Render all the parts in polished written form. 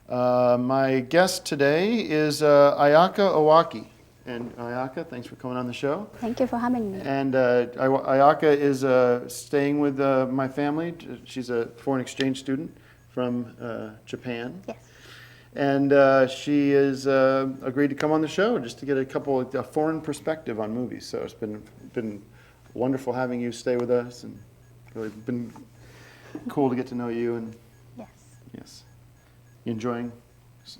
My guest today is Ayaka Owaki. And Ayaka, thanks for coming on the show. Thank you for having me. And Ayaka is staying with my family. She's a foreign exchange student from Japan. Yes. And she has agreed to come on the show just to get a foreign perspective on movies. So it's been wonderful having you stay with us, and really been cool to get to know you. And Yes. yes, you enjoying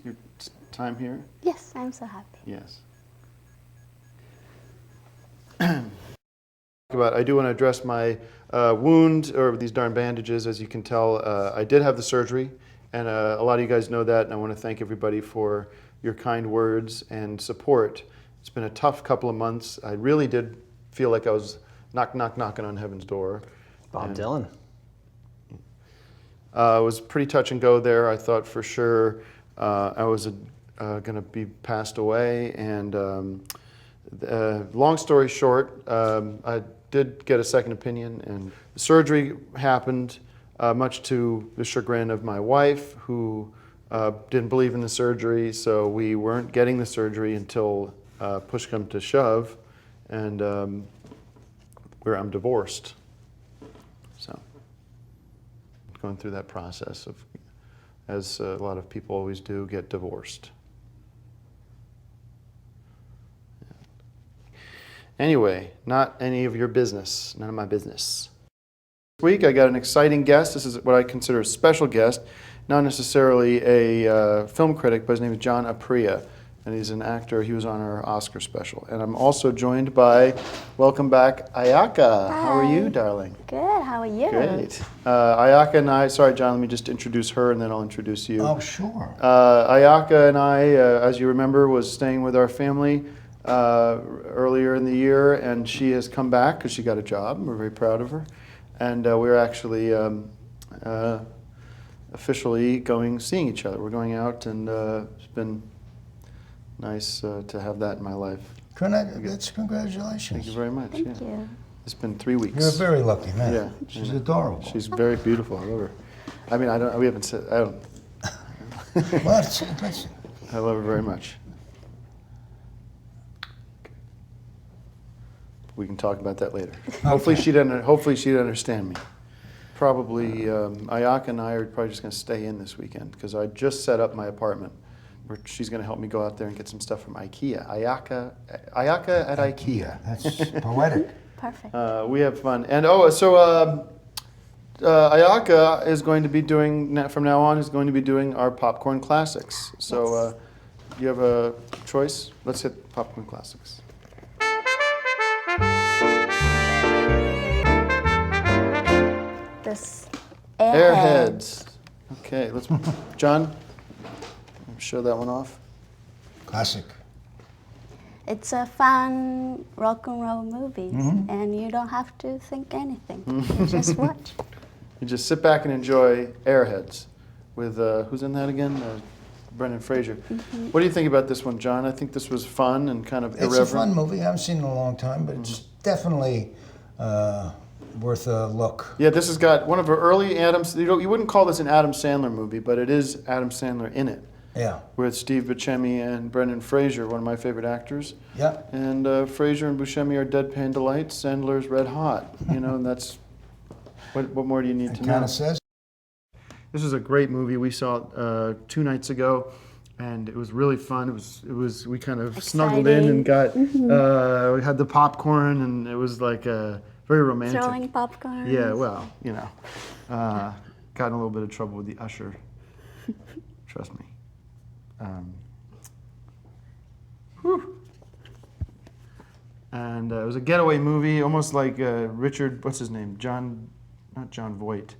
your time here? Yes, I'm so happy. Yes. I do want to address my wound, or these darn bandages. As you can tell, I did have the surgery, and a lot of you guys know that, and I want to thank everybody for your kind words and support. It's been a tough couple of months. I really did feel like I was knocking on heaven's door. Bob Dylan. It was pretty touch and go there. I thought for sure I was going to be passed away, and long story short, I did get a second opinion, and the surgery happened much to the chagrin of my wife, who didn't believe in the surgery, so we weren't getting the surgery until push come to shove, and I'm divorced. So going through that process of, as a lot of people always do, get divorced. Anyway, not any of your business, none of my business. This week I got an exciting guest. This is what I consider a special guest, not necessarily a film critic, but his name is John Aprea, and he's an actor. He was on our Oscar special. And I'm also joined by, welcome back, Ayaka. Hi. How are you, darling? Good, how are you? Great. Ayaka and I, sorry John, let me just introduce her and then I'll introduce you. Oh, sure. Ayaka and I, as you remember, was staying with our family earlier in the year, and she has come back because she got a job. We're very proud of her, and we're actually officially seeing each other. We're going out, and it's been nice to have that in my life. That's congratulations. Thank you very much. Thank you. It's been 3 weeks. You're a very lucky man. Yeah, She's I know. adorable. She's very beautiful. I love her. I mean, we haven't said. I don't. Well, listen. I love her very much. We can talk about that later. Hopefully she'd understand me. Probably Ayaka and I are probably just going to stay in this weekend because I just set up my apartment. She's going to help me go out there and get some stuff from IKEA. Ayaka at IKEA. That's poetic. Perfect. We have fun. And Ayaka is going to be doing, from now on, is going to be doing our popcorn classics. So you have a choice? Let's hit popcorn classics. This Airheads. Okay, let's, John, show that one off. Classic. It's a fun rock and roll movie, and you don't have to think anything. You just watch. You just sit back and enjoy Airheads with, who's in that again? Brendan Fraser. What do you think about this one, John? I think this was fun and kind of irreverent. It's a fun movie. I haven't seen it in a long time, but it's definitely worth a look. Yeah, this has got one of our early Adams. You wouldn't call this an Adam Sandler movie, but it is Adam Sandler in it. Yeah. With Steve Buscemi and Brendan Fraser, one of my favorite actors. Yeah. And Fraser and Buscemi are deadpan delights. Sandler's red hot. You know, and that's what more do you need to know? It kind of says. This is a great movie. We saw it 2 nights ago, and it was really fun. It was we kind of snuggled in and got we had the popcorn, and it was like very romantic. Throwing popcorn. Yeah, well, you know, got in a little bit of trouble with the usher. Trust me. And it was a getaway movie, almost like Richard, what's his name? Not John Voight,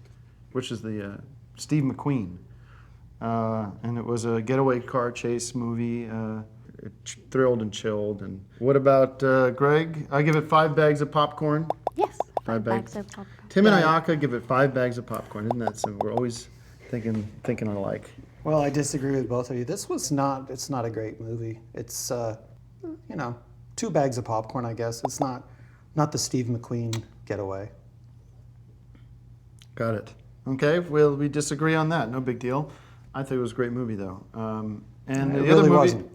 which is the Steve McQueen. And it was a getaway car chase movie, thrilled and chilled. And what about Greg? I give it 5 bags of popcorn. Yes, 5 bags of popcorn. Tim and Ayaka give it 5 bags of popcorn. Isn't that simple? We're always thinking alike. Well, I disagree with both of you. It's not a great movie. It's, 2 bags of popcorn, I guess. It's not the Steve McQueen getaway. Got it. Okay, well, we disagree on that. No big deal. I think it was a great movie, though. And It the other really movie, wasn't.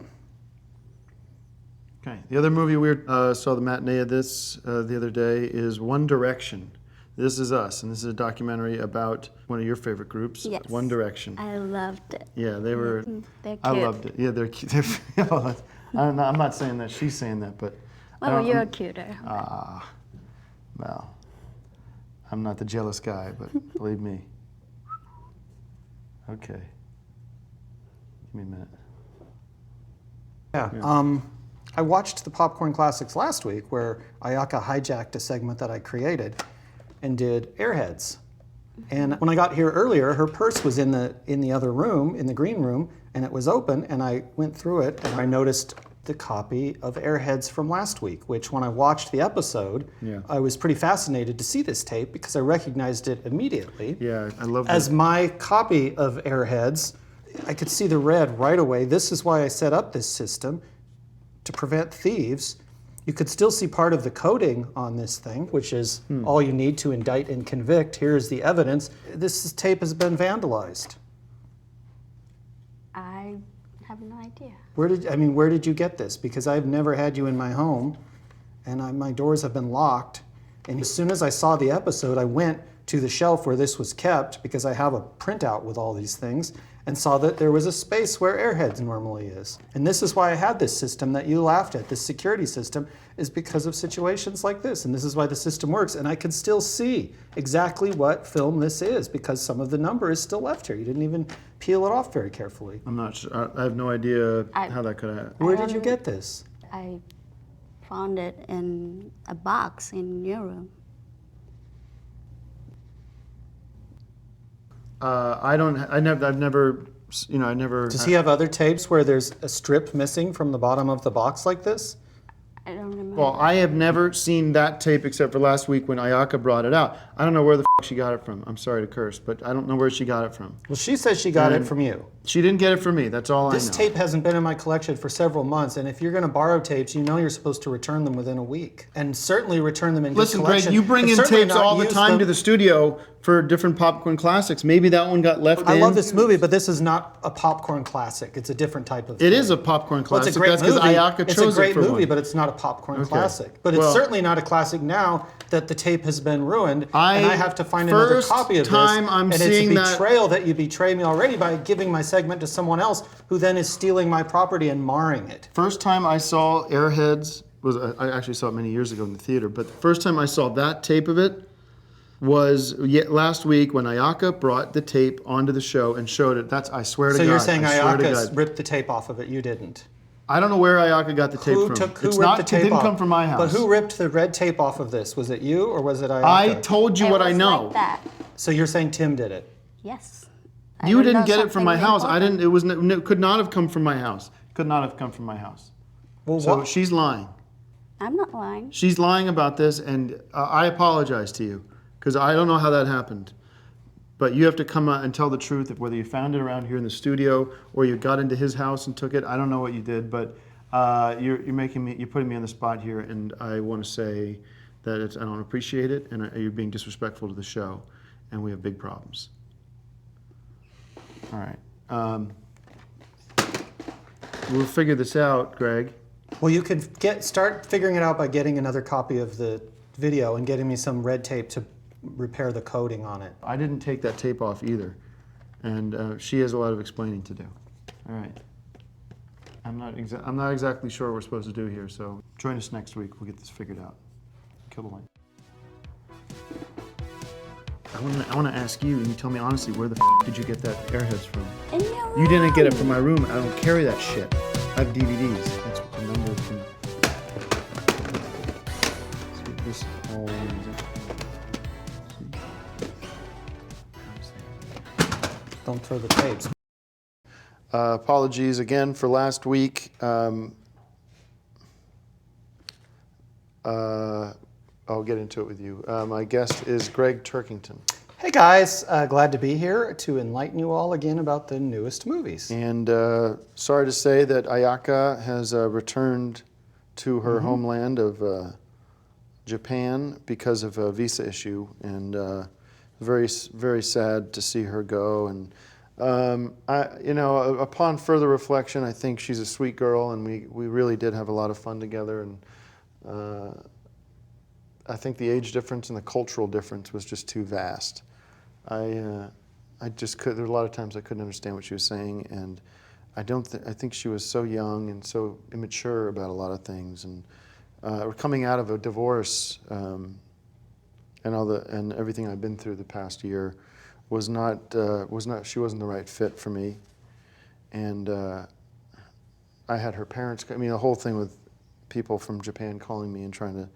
Okay, the other movie we saw the matinee of this the other day is One Direction. This Is Us, and this is a documentary about one of your favorite groups, Yes. One Direction. I loved it. Yeah, they were. They're cute. I loved it. Yeah, they're cute. I don't know. I'm not saying that. She's saying that, but. I Well, don't- you're I'm- cuter. Well, I'm not the jealous guy, but believe me. Okay. Give me a minute. Yeah. I watched the Popcorn Classics last week where Ayaka hijacked a segment that I created and did Airheads. And when I got here earlier, her purse was in the other room, in the green room, and it was open, and I went through it and I noticed the copy of Airheads from last week, which when I watched the episode, Yeah. I was pretty fascinated to see this tape because I recognized it immediately. Yeah, I love As that. my copy of Airheads, I could see the red right away. This is why I set up this system, to prevent thieves. You could still see part of the coding on this thing, which is all you need to indict and convict. Here's the evidence. This tape has been vandalized. I have no idea. Where did you get this? Because I've never had you in my home, and my doors have been locked. And as soon as I saw the episode, I went to the shelf where this was kept because I have a printout with all these things, and saw that there was a space where Airheads normally is. And this is why I had this system that you laughed at, this security system, is because of situations like this. And this is why the system works. And I can still see exactly what film this is because some of the number is still left here. You didn't even peel it off very carefully. I'm not sure. I have no idea how that could happen. Where did you get this? I found it in a box in your room. I've never, I never. Does he have other tapes where there's a strip missing from the bottom of the box like this? I don't remember. Well, I have never seen that tape except for last week when Ayaka brought it out. I don't know where the she got it from. I'm sorry to curse, but I don't know where she got it from. Well, she says she got it And from you. She didn't get it from me. That's all I know. This tape hasn't been in my collection for several months, and if you're going to borrow tapes, you know you're supposed to return them within a week, and certainly return them in good Listen, collection. Greg, you bring but in certainly tapes not all the use time them. to the studio for different popcorn classics. Maybe that one got left in. I love this movie, but this is not a popcorn classic. It's a different type of It thing. is a popcorn Well, classic. it's a great That's because movie. Ayaka It's chose a great it for movie, one. but it's not a popcorn Okay. classic. But it's Well- certainly not a classic now that the tape has been ruined, and I have to find another first copy of this. time I'm and seeing it's that- a betrayal that you betray me already by giving my segment to someone else, who then is stealing my property and marring it. First time I saw Airheads was I actually saw it many years ago in the theater, but the first time I saw that tape of it was last week when Ayaka brought the tape onto the show and showed it. That's I swear to God. So you're saying I swear to Ayaka God. ripped the tape off of it? You didn't. I don't know where Ayaka got the tape Who from. ripped It the tape didn't off? come from my house. But who ripped the red tape off of this? Was it you or was it Ayaka? I told you It what I was know. like that. So you're saying Tim did it? Yes. I You don't didn't know get it from my something house. I important. didn't. It was. It could not have come from my house. Could not have come from my house. Well, So what? she's lying. I'm not lying. She's lying about this, and I apologize to you because I don't know how that happened. But you have to come out and tell the truth of whether you found it around here in the studio or you got into his house and took it. I don't know what you did, but you're putting me on the spot here, and I want to say that I don't appreciate it, and you're being disrespectful to the show, and we have big problems. All right. We'll figure this out, Greg. Well, you could start figuring it out by getting another copy of the video and getting me some red tape to repair the coding on it. I didn't take that tape off either, and she has a lot of explaining to do. All right. I'm not exactly sure what we're supposed to do here, so join us next week. We'll get this figured out. Kill the light. I want to ask you, and you tell me honestly, where the did you get that Airheads from? In your room. You didn't get it from my room. I don't carry that shit. I have DVDs. That's what the number from. Let's get this all Don't throw the tapes. apologies again for last week. I'll get into it with you. My guest is Greg Turkington. Hey guys, glad to be here to enlighten you all again about the newest movies. And sorry to say that Ayaka has returned to her homeland of Japan because of a visa issue, and very, very sad to see her go. And Upon further reflection, I think she's a sweet girl, and we really did have a lot of fun together. And I think the age difference and the cultural difference was just too vast. I just could. There were a lot of times I couldn't understand what she was saying, and I think she was so young and so immature about a lot of things. And we're coming out of a divorce, and everything I've been through the past year was not. She wasn't the right fit for me, and I had her parents. I mean, the whole thing with people from Japan calling me and trying to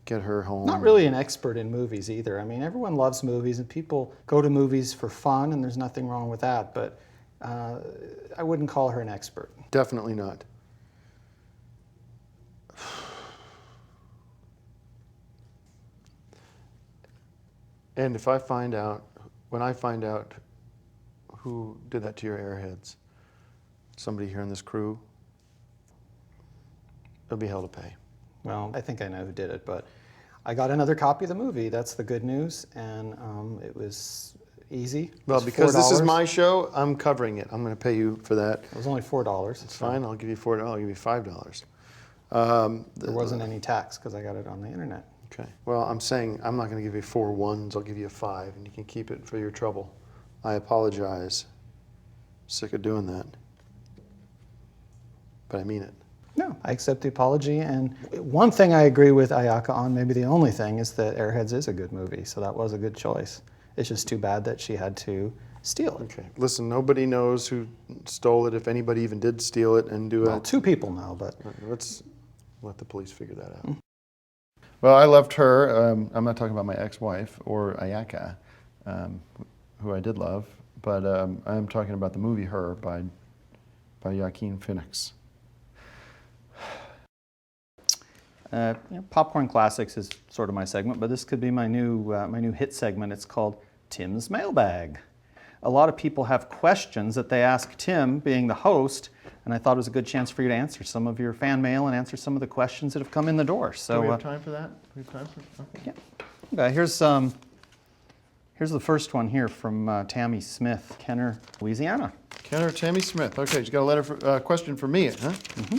get her home. Not really an expert in movies either. I mean, everyone loves movies, and people go to movies for fun, and there's nothing wrong with that. But I wouldn't call her an expert. Definitely not. And when I find out who did that to your airheads, somebody here in this crew, it'll be hell to pay. Well, I think I know who did it, but I got another copy of the movie. That's the good news, and it was easy. It Well, was because this is $4. my show, I'm covering it. I'm going to pay you for that. It was only $4. It's fine. I'll give you $4. I'll give you $5. There wasn't any tax because I got it on the internet. Okay. Well, I'm saying I'm not going to give you 4 ones. I'll give you a 5, and you can keep it for your trouble. I apologize. Sick of doing that. But I mean it. No, I accept the apology. And one thing I agree with Ayaka on, maybe the only thing, is that Airheads is a good movie. So that was a good choice. It's just too bad that she had to steal it. Okay. Listen, nobody knows who stole it, if anybody even did steal it and do Well, it. 2 people know, but Let's let the police figure that out. Well, I loved her. I'm not talking about my ex-wife or Ayaka, who I did love, but I'm talking about the movie Her by Joaquin Phoenix. Popcorn Classics is sort of my segment, but this could be my new hit segment. It's called Tim's Mailbag. A lot of people have questions that they ask Tim, being the host, and I thought it was a good chance for you to answer some of your fan mail and answer some of the questions that have come in the door. So, Do we have time for that? Do we have time for? Okay. yeah. Okay, here's the first one here from Tammy Smith, Kenner, Louisiana. Kenner, Tammy Smith. Okay, she's got a question for me, huh? Mm-hmm.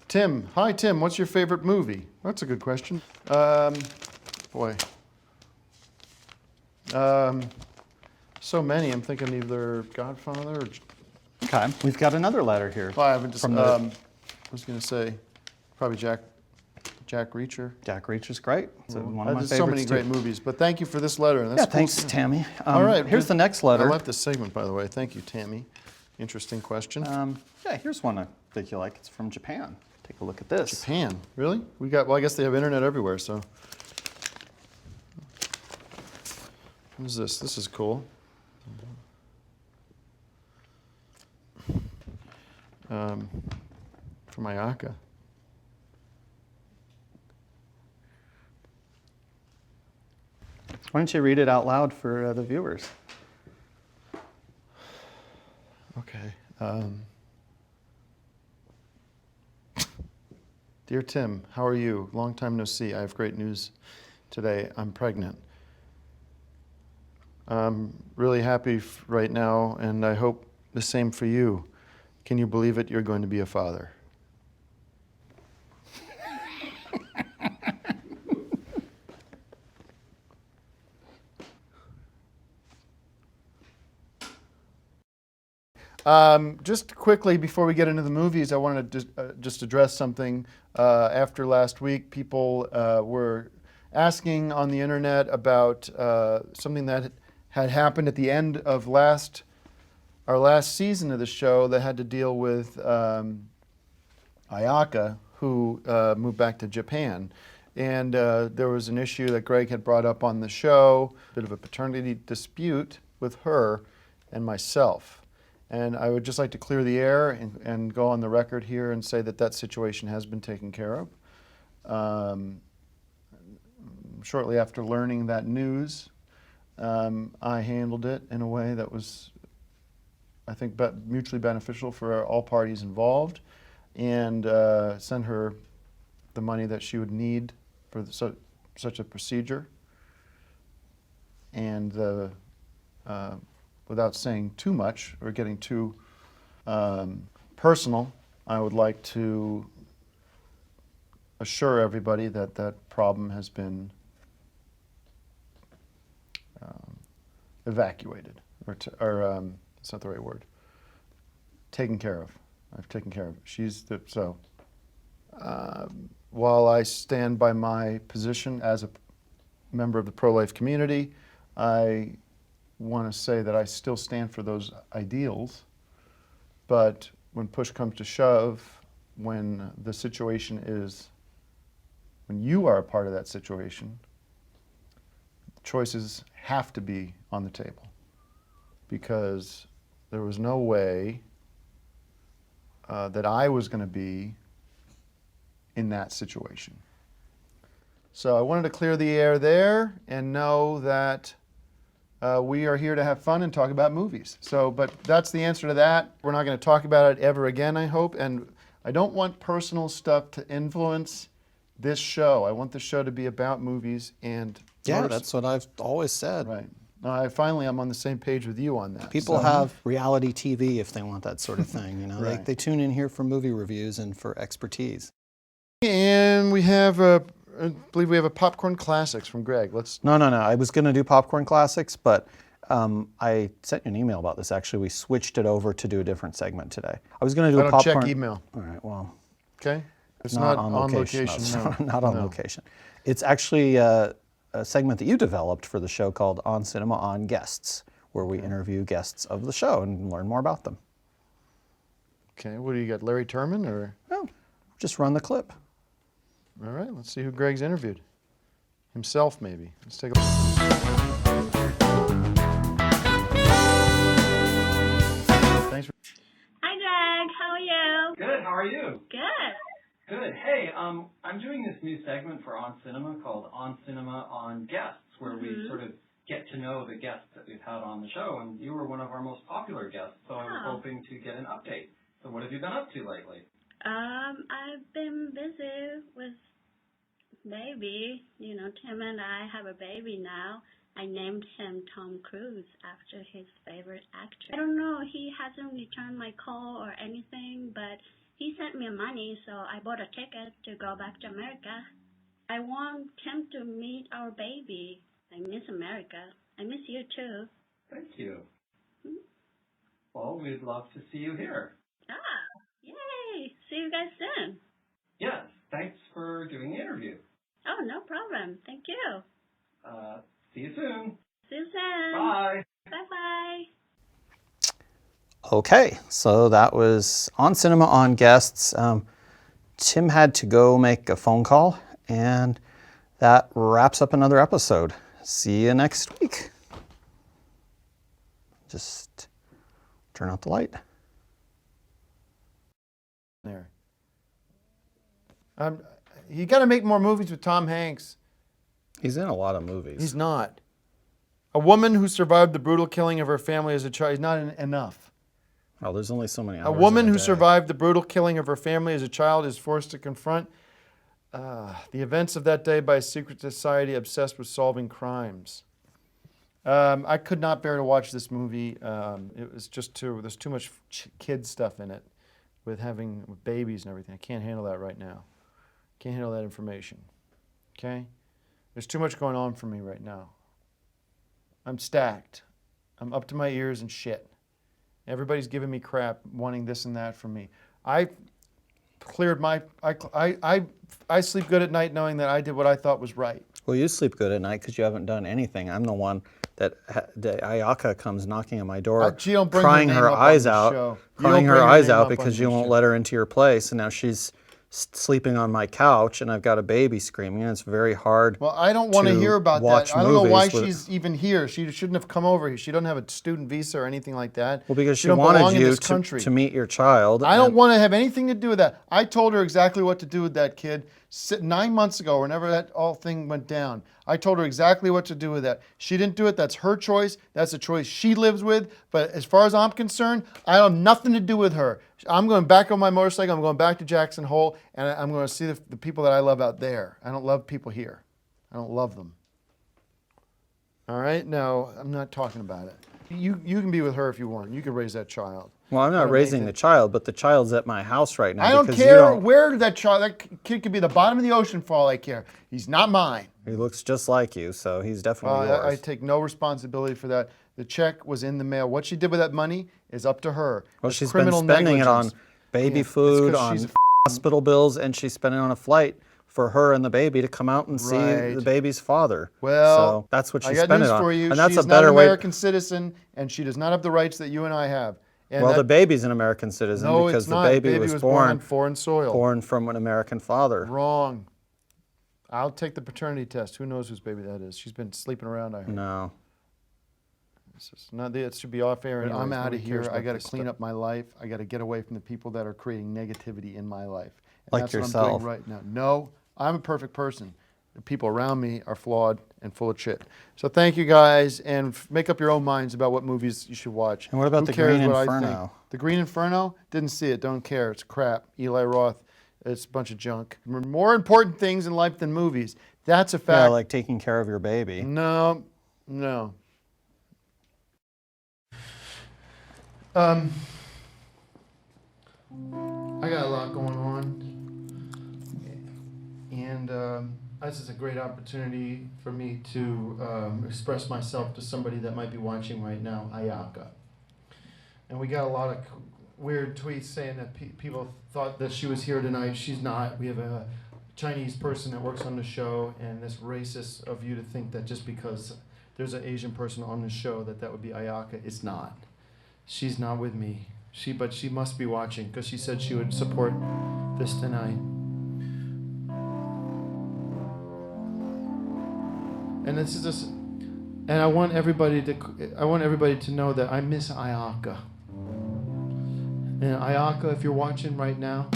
Tim, hi Tim, what's your favorite movie? That's a good question. Boy. So many. I'm thinking either Godfather or. Okay, we've got another letter here. Well, I haven't just. From I was going to say, probably Jack Reacher. Jack Reacher's great. It's one of my There's favorites so many too. great movies, but thank you for this letter. That's Yeah, cool. thanks, Tammy. All right, here's good. the next letter. I love this segment, by the way. Thank you, Tammy. Interesting question. Yeah, here's one I think you like. It's from Japan. Take a look at this. Japan, really? Well, I guess they have internet everywhere, so. What is this? This is cool. From Ayaka. Why don't you read it out loud for the viewers? Okay. Dear Tim, how are you? Long time no see. I have great news today. I'm pregnant. I'm really happy right now, and I hope the same for you. Can you believe it? You're going to be a father. Just quickly, before we get into the movies, I wanted to just address something. After last week, people were asking on the internet about something that had happened at the end of our last season of the show that had to deal with Ayaka, who moved back to Japan. And there was an issue that Greg had brought up on the show, a bit of a paternity dispute with her and myself. And I would just like to clear the air and go on the record here and say that that situation has been taken care of. Shortly after learning that news, I handled it in a way that was, I think, mutually beneficial for all parties involved, and sent her the money that she would need for such a procedure. And without saying too much or getting too personal, I would like to assure everybody that that problem has been evacuated, or it's not the right word, taken care of. I've taken care of it. While I stand by my position as a member of the pro-life community, I want to say that I still stand for those ideals, but when push comes to shove, when the situation is, when you are a part of that situation, choices have to be on the table, because there was no way that I was going to be in that situation. So I wanted to clear the air there and know that we are here to have fun and talk about movies. But that's the answer to that. We're not going to talk about it ever again, I hope. And I don't want personal stuff to influence this show. I want the show to be about movies and Yeah, that's what I've always said. right. Finally, I'm on the same page with you on that. People have reality TV if they want that sort of thing. You know, Right. they tune in here for movie reviews and for expertise. And we have I believe we have a popcorn classics from Greg. No. I was going to do popcorn classics, but I sent you an email about this. Actually, we switched it over to do a different segment today. I was going to do I a don't popcorn. check email. All right. Well, Okay, it's not on location. No, it's No. not on No. location. It's actually a segment that you developed for the show called On Cinema on Guests, where we interview guests of the show and learn more about them. Okay, what do you got, Larry Terman or? Oh, just run the clip. All right, let's see who Greg's interviewed. Himself, maybe. Let's take a. Thanks for. Hi, Greg. How are you? Good. How are you? Good. Good. Hey, I'm doing this new segment for On Cinema called On Cinema on Guests, where we sort of get to know the guests that we've had on the show, and you were one of our most popular guests, so I was hoping to get an update. So what have you been up to lately? I've been busy with baby. You know, Tim and I have a baby now. I named him Tom Cruise after his favorite actor. I don't know, he hasn't returned my call or anything, but he sent me money, so I bought a ticket to go back to America. I want Tim to meet our baby. I miss America. I miss you too. Thank you. Well, we'd love to see you here. Yay! See you guys soon. Yes. Thanks for doing the interview. Oh, no problem. Thank you. See you soon. See you soon. Bye. Bye-bye. Okay, so that was On Cinema on Guests. Tim had to go make a phone call, and that wraps up another episode. See you next week. Just turn out the light. There. You got to make more movies with Tom Hanks. He's in a lot of movies. He's not. A woman who survived the brutal killing of her family as a child is not enough. Oh, there's only so many hours. A woman in who day. survived the brutal killing of her family as a child is forced to confront the events of that day by a secret society obsessed with solving crimes. I could not bear to watch this movie. It was just there's too much kid stuff in it with babies and everything. I can't handle that right now. Can't handle that information. Okay? There's too much going on for me right now. I'm stacked. I'm up to my ears in shit. Everybody's giving me crap, wanting this and that from me. I cleared my. I sleep good at night knowing that I did what I thought was right. Well, you sleep good at night because you haven't done anything. I'm the one that Ayaka comes knocking at my door, She don't bring crying her name her up on eyes the out, show. You crying don't her bring her eyes name out up because on you the won't show. let her into your place, and now she's sleeping on my couch, and I've got a baby screaming, and it's very hard. Well, I don't want to hear about watch that. I don't know why movies with- she's even here. She shouldn't have come over here. She doesn't have a student visa or anything like that. Well, because she don't belong wanted in you this country. to meet your child. I don't and- want to have anything to do with that. I told her exactly what to do with that kid 9 months ago, whenever that all thing went down. I told her exactly what to do with that. She didn't do it. That's her choice. That's a choice she lives with. But as far as I'm concerned, I have nothing to do with her. I'm going back on my motorcycle. I'm going back to Jackson Hole, and I'm going to see the people that I love out there. I don't love people here. I don't love them. All right? No, I'm not talking about it. You can be with her if you want. You can raise that child. Well, I'm not But raising the child, but the child's at my house right now. I don't because you care where that child. That kid could be the bottom of the ocean for all I care. He's not mine. He looks just like you, so he's definitely yours. I take no responsibility for that. The check was in the mail. What she did with that money is up to her. Well, It's she's been criminal spending it on negligence. baby Yeah, it's food, 'cause on she's a hospital bills, and she's spending on a flight for her and the baby to come out and see Right. the baby's father. Well, so that's what I she got spent news it on. for you. And that's She's a better not an way. American citizen, and she does not have the rights that you and I have. And Well, that, the baby's an American citizen no, because it's the not. baby, was was born on foreign soil. born from an American father. Wrong. I'll take the paternity test. Who knows whose baby that is? She's been sleeping around, I heard. No. It should be off air, and I'm Anyways, out of nobody cares here. I about got to this clean stuff. up my life. I got to get away from the people that are creating negativity in my life. And Like that's what I'm yourself. doing right now. No, I'm a perfect person. The people around me are flawed and full of shit. So thank you guys, and make up your own minds about what movies you should watch. And what about Who the cares Green what I think? Inferno? The Green Inferno? Didn't see it. Don't care. It's crap. Eli Roth. It's a bunch of junk. More important things in life than movies. That's a fact. Yeah, like taking care of your baby. No. I got a lot going on, and this is a great opportunity for me to express myself to somebody that might be watching right now, Ayaka. And we got a lot of weird tweets saying that people thought that she was here tonight. She's not. We have a Chinese person that works on the show, and it's racist of you to think that just because there's an Asian person on the show that would be Ayaka. It's not. She's not with me. But she must be watching because she said she would support this tonight. And this is just, and I want everybody to know that I miss Ayaka. And Ayaka, if you're watching right now,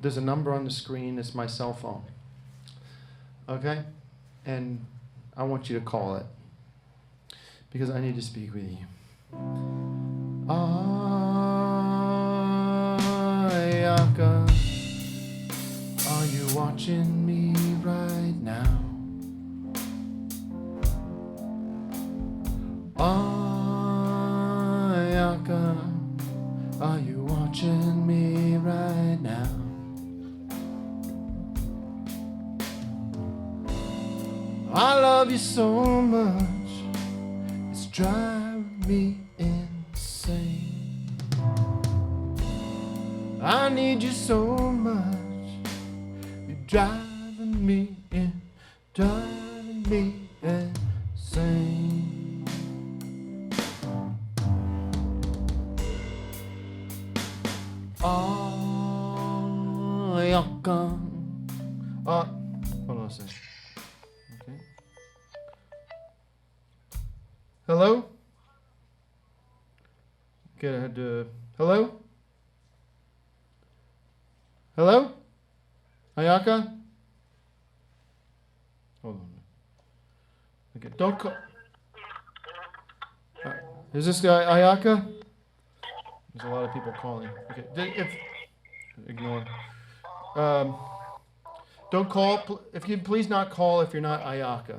there's a number on the screen. It's my cell phone. Okay? And I want you to call it because I need to speak with you. Ayaka, are you watching me right now? Ayaka, are you watching me right now? I love you so much, it's driving me insane. I need you so much, you're driving me insane. Oh, you're gone. Hold on a second. Okay. Hello? Okay, I had to. Hello? Hello? Ayaka? Hold on. Okay, don't call. Is this guy Ayaka? There's a lot of people calling. Okay, ignore. Don't call. If you please not call if you're not Ayaka.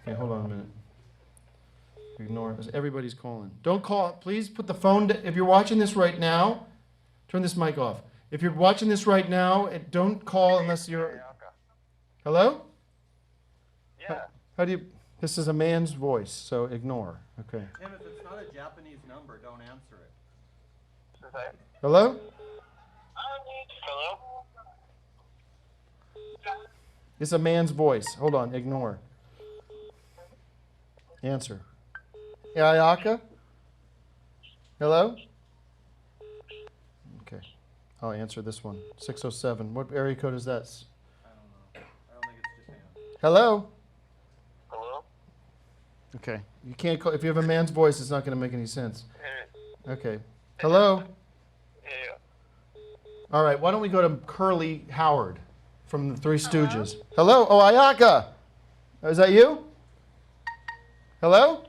Okay, hold on a minute. Ignore it. Everybody's calling. Don't call. Please put the phone. If you're watching this right now, turn this mic off. If you're watching this right now, don't call unless you're. Hello? Yeah. How do you? This is a man's voice, so ignore. Okay. Tim, if it's not a Japanese number, don't answer it. Hello? Hello? It's a man's voice. Hold on. Ignore. Answer. Yeah, Ayaka? Hello? Okay. I'll answer this one. 607. What area code is that? I don't know. I don't think it's Japan. Hello? Hello? Okay. You can't call. If you have a man's voice, it's not going to make any sense. Okay. Hello? Yeah. All right. Why don't we go to Curly Howard from the Three Stooges? Hello? Oh, Ayaka. Is that you? Hello?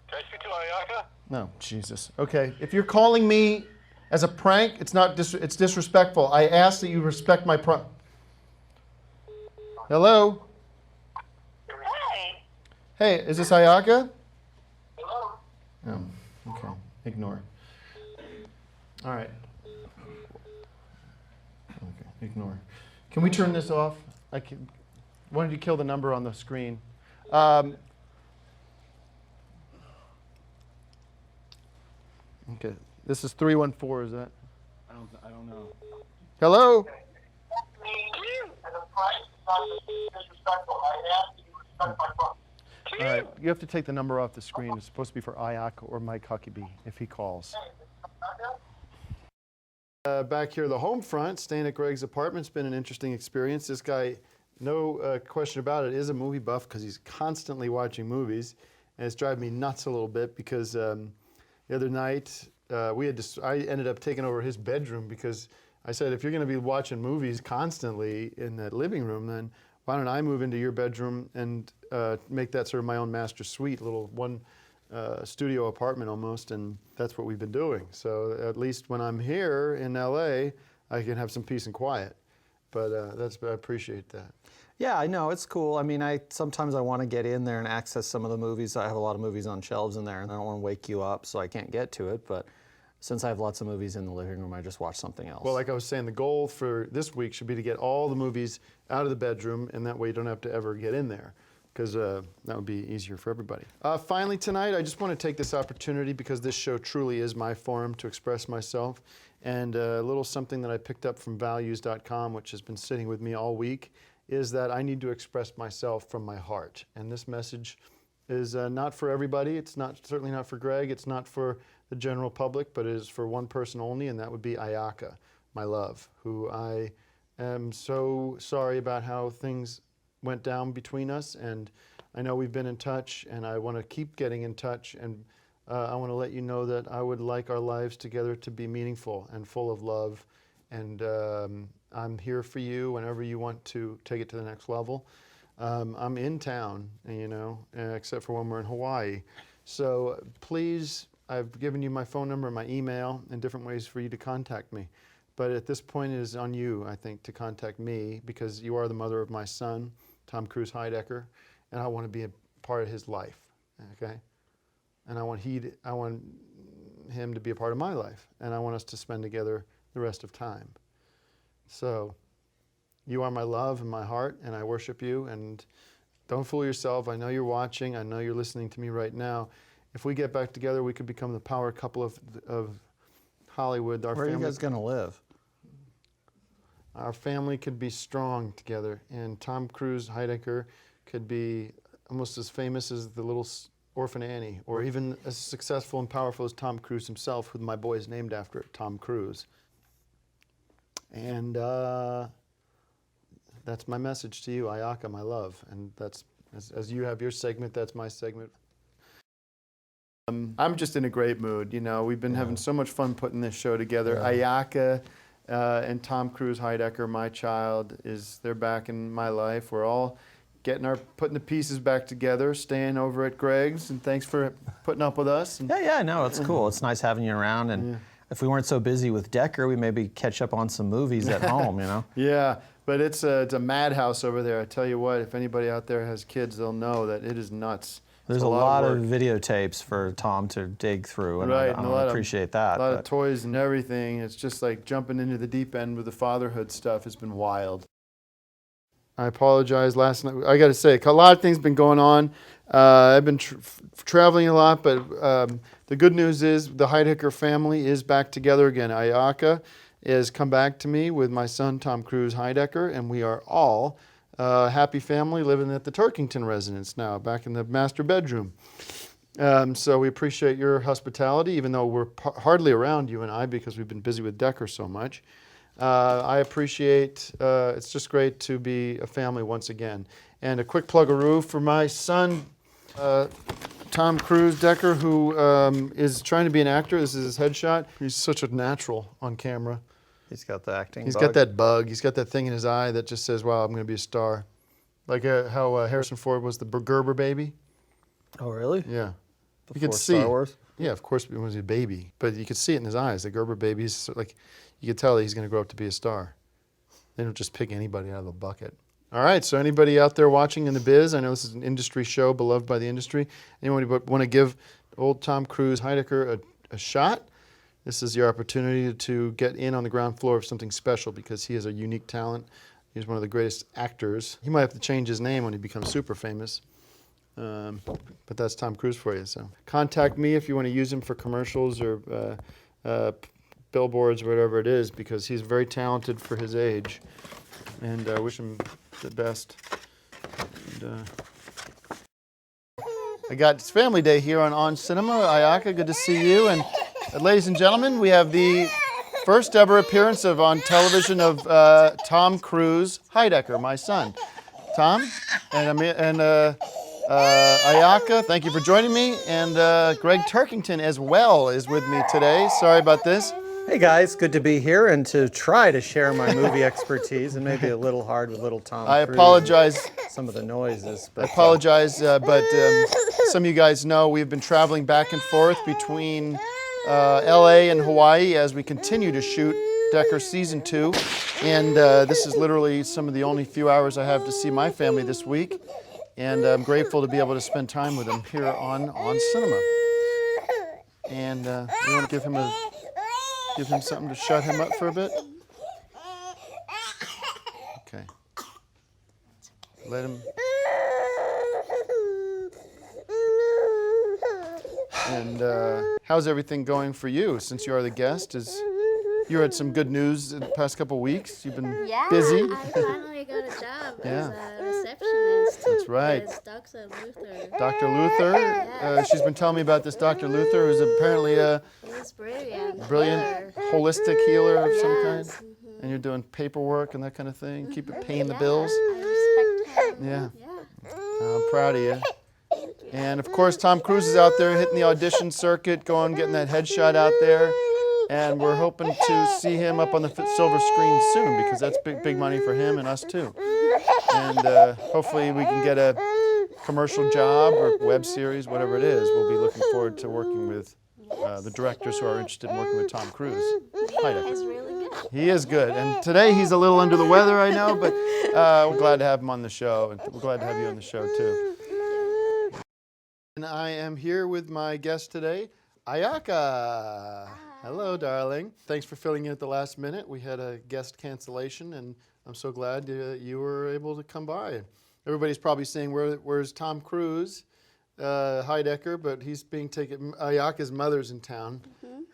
Can I speak to Ayaka? No, Jesus. Okay. If you're calling me as a prank, it's not. It's disrespectful. I ask that you respect my Hello? Hey, is this Ayaka? Hello? Oh, okay. Ignore. All right. Okay, ignore. Can we turn this off? Why don't you kill the number on the screen? Okay, this is 314, is that? I don't know. Hello? All right, you have to take the number off the screen. It's supposed to be for Ayaka or Mike Huckabee if he calls. Back here, the home front, staying at Greg's apartment. It's been an interesting experience. This guy, no question about it, is a movie buff because he's constantly watching movies. And it's driving me nuts a little bit because the other night I ended up taking over his bedroom because I said, if you're going to be watching movies constantly in that living room, then why don't I move into your bedroom and make that sort of my own master suite, little one studio apartment almost, and that's what we've been doing. So at least when I'm here in LA, I can have some peace and quiet. But I appreciate that. Yeah, I know, it's cool. I mean, sometimes I want to get in there and access some of the movies. I have a lot of movies on shelves in there, and I don't want to wake you up, so I can't get to it. But since I have lots of movies in the living room, I just watch something else. Well, like I was saying, the goal for this week should be to get all the movies out of the bedroom, and that way you don't have to ever get in there, because that would be easier for everybody. Finally tonight, I just want to take this opportunity, because this show truly is my forum to express myself, and a little something that I picked up from values.com, which has been sitting with me all week, is that I need to express myself from my heart. And this message is not for everybody. It's certainly not for Greg. It's not for the general public, but it is for one person only, and that would be Ayaka, my love, who I am so sorry about how things went down between us. And I know we've been in touch, and I want to keep getting in touch. And I want to let you know that I would like our lives together to be meaningful and full of love. And I'm here for you whenever you want to take it to the next level. I'm in town, except for when we're in Hawaii. So please, I've given you my phone number, my email, and different ways for you to contact me. But at this point, it is on you, I think, to contact me, because you are the mother of my son, Tom Cruise Heidecker, and I want to be a part of his life, okay? And I want him to be a part of my life, and I want us to spend together the rest of time. So you are my love and my heart, and I worship you, and don't fool yourself. I know you're watching. I know you're listening to me right now. If we get back together, we could become the power couple of Hollywood. Where are you guys going to live? Our family could be strong together, and Tom Cruise Heidecker could be almost as famous as the little Orphan Annie, or even as successful and powerful as Tom Cruise himself, who my boy is named after, Tom Cruise. And that's my message to you, Ayaka, my love. And that's, as you have your segment, that's my segment. I'm just in a great mood. We've been having so much fun putting this show together. Ayaka and Tom Cruise Heidecker, my child, they're back in my life. We're all putting the pieces back together, staying over at Greg's, and thanks for putting up with us. Yeah, no, it's cool. It's nice having you around, and if we weren't so busy with Decker, we maybe catch up on some movies at home, Yeah, but it's a madhouse over there. I tell you what, if anybody out there has kids, they'll know that it is nuts. There's a lot of videotapes for Tom to dig through, and right, I appreciate that. A lot of toys and everything. It's just like jumping into the deep end with the fatherhood stuff. It's been wild. I apologize. Last night, I got to say, a lot of things have been going on. I've been traveling a lot, but the good news is the Heidecker family is back together again. Ayaka has come back to me with my son, Tom Cruise Heidecker, and we are all a happy family living at the Turkington residence now, back in the master bedroom. So we appreciate your hospitality, even though we're hardly around, you and I, because we've been busy with Decker so much. I appreciate, it's just great to be a family once again. And a quick plug-a-roo for my son, Tom Cruise Decker, who is trying to be an actor. This is his headshot. He's such a natural on camera. He's got the acting He's bug. got that bug. He's got that thing in his eye that just says, wow, I'm going to be a star. Like how Harrison Ford was the Gerber baby. Oh, really? Yeah. You Before could see. Star Wars? Yeah, of course, he was a baby. But you could see it in his eyes. The Gerber baby, he's like, you could tell that he's going to grow up to be a star. They don't just pick anybody out of the bucket. All right, so anybody out there watching in the biz, I know this is an industry show, beloved by the industry. Anybody want to give old Tom Cruise Heidecker a shot? This is your opportunity to get in on the ground floor of something special because he has a unique talent. He's one of the greatest actors. He might have to change his name when he becomes super famous. But that's Tom Cruise for you. So contact me if you want to use him for commercials or billboards or whatever it is, because he's very talented for his age. And I wish him the best. And, I got it's Family Day here on Cinema. Ayaka, good to see you. And ladies and gentlemen, we have the first ever appearance on television of Tom Cruise Heidecker, my son. Tom and Ayaka, thank you for joining me. And Greg Turkington as well is with me today. Sorry about this. Hey guys, good to be here and to try to share my movie expertise, and maybe a little hard with little Tom I Cruise apologize. and some of the noises. I apologize, but some of you guys know we've been traveling back and forth between LA and Hawaii as we continue to shoot Decker Season 2. And this is literally some of the only few hours I have to see my family this week. And I'm grateful to be able to spend time with them here on Cinema. And we want to give him something to shut him up for a bit. Okay. Let him. And how's everything going for you since you are the guest? You had some good news in the past couple weeks. You've been busy. I finally got a job Yeah. as a receptionist. That's right. With Dr. Luther. Dr. Luther. She's been telling me about this Dr. Luther, who's apparently a He's brilliant. brilliant holistic healer of some kind. Yes. And you're doing paperwork and that kind of thing. Keep it paying the bills. I respect him. Yeah. Yeah. I'm proud of you. And of course, Tom Cruise is out there hitting the audition circuit, getting that headshot out there. And we're hoping to see him up on the silver screen soon because that's big money for him and us too. And hopefully we can get a commercial job or web series, whatever it is. We'll be looking forward to working with the directors who are interested in working with Tom Cruise. Heidecker. He's really good. He is good. And today he's a little under the weather, I know, but we're glad to have him on the show. And we're glad to have you on the show too. And I am here with my guest today, Ayaka. Hello, darling. Thanks for filling in at the last minute. We had a guest cancellation, and I'm so glad you were able to come by. Everybody's probably saying, where's Tom Cruise Heidecker? But he's being taken. Ayaka's mother's in town.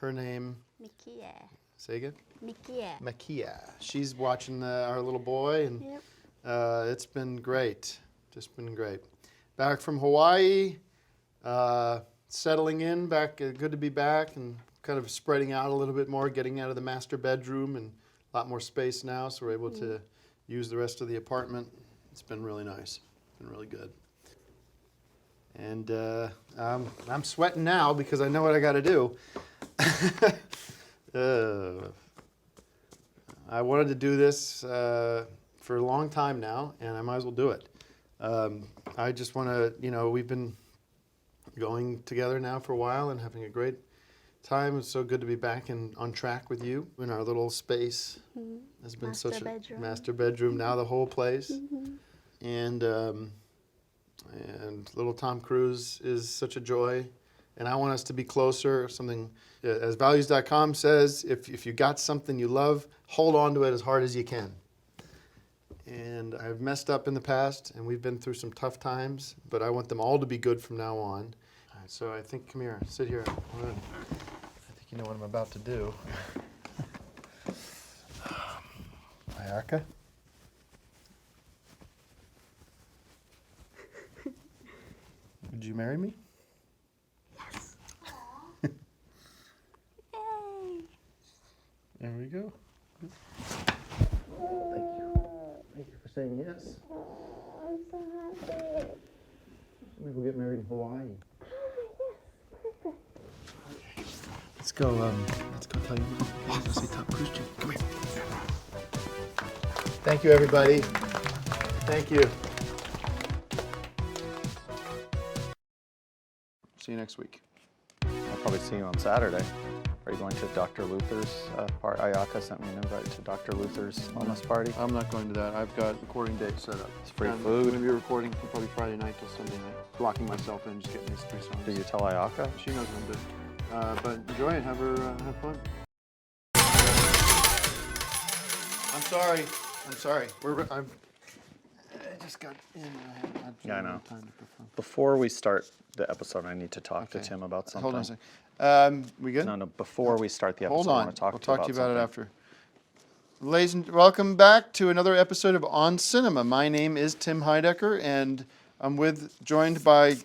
Her name? Mikia. Say again? Mikia. Makia. She's watching our little boy, and it's been great. Just been great. Back from Hawaii, settling in, back. Good to be back, and kind of spreading out a little bit more, getting out of the master bedroom, and a lot more space now, so we're able to use the rest of the apartment. It's been really nice. It's been really good. And I'm sweating now because I know what I got to do. I wanted to do this for a long time now, and I might as well do it. I just want to, we've been going together now for a while and having a great time. It's so good to be back and on track with you in our little space. Has been such a master bedroom. Now the whole place, and little Tom Cruise is such a joy, and I want us to be closer. Something as values.com says, if you got something you love, hold on to it as hard as you can. And I've messed up in the past, and we've been through some tough times, but I want them all to be good from now on. All right, so I think, come here, sit here. I think you know what I'm about to do. Ayaka? Would you marry me? Yes. Yay. There we go. Thank you. Thank you for saying yes. I'm so happy. Maybe we'll get married in Hawaii. Let's go tell your mom. Let's go see Tom Cruise. Come here. Thank you, everybody. Thank you. See you next week. I'll probably see you on Saturday. Are you going to Dr. Luther's party? Ayaka sent me an invite to Dr. Luther's wellness party. I'm not going to that. I've got recording dates set up. It's free And food. I'm going to be recording from probably Friday night till Sunday night. Locking myself in, just getting these 3 songs. Did you tell Ayaka? She knows what I'm doing. But enjoy it. Have fun. I'm sorry. I just got in. I haven't had Yeah, I know. time to perform. Before we start the episode, I need to talk to Tim about something. Hold on a second. We good? No, before we start the episode, Hold I on. want to talk I'll to you talk to you about something. it after. Ladies and welcome back to another episode of On Cinema. My name is Tim Heidecker, and I'm joined by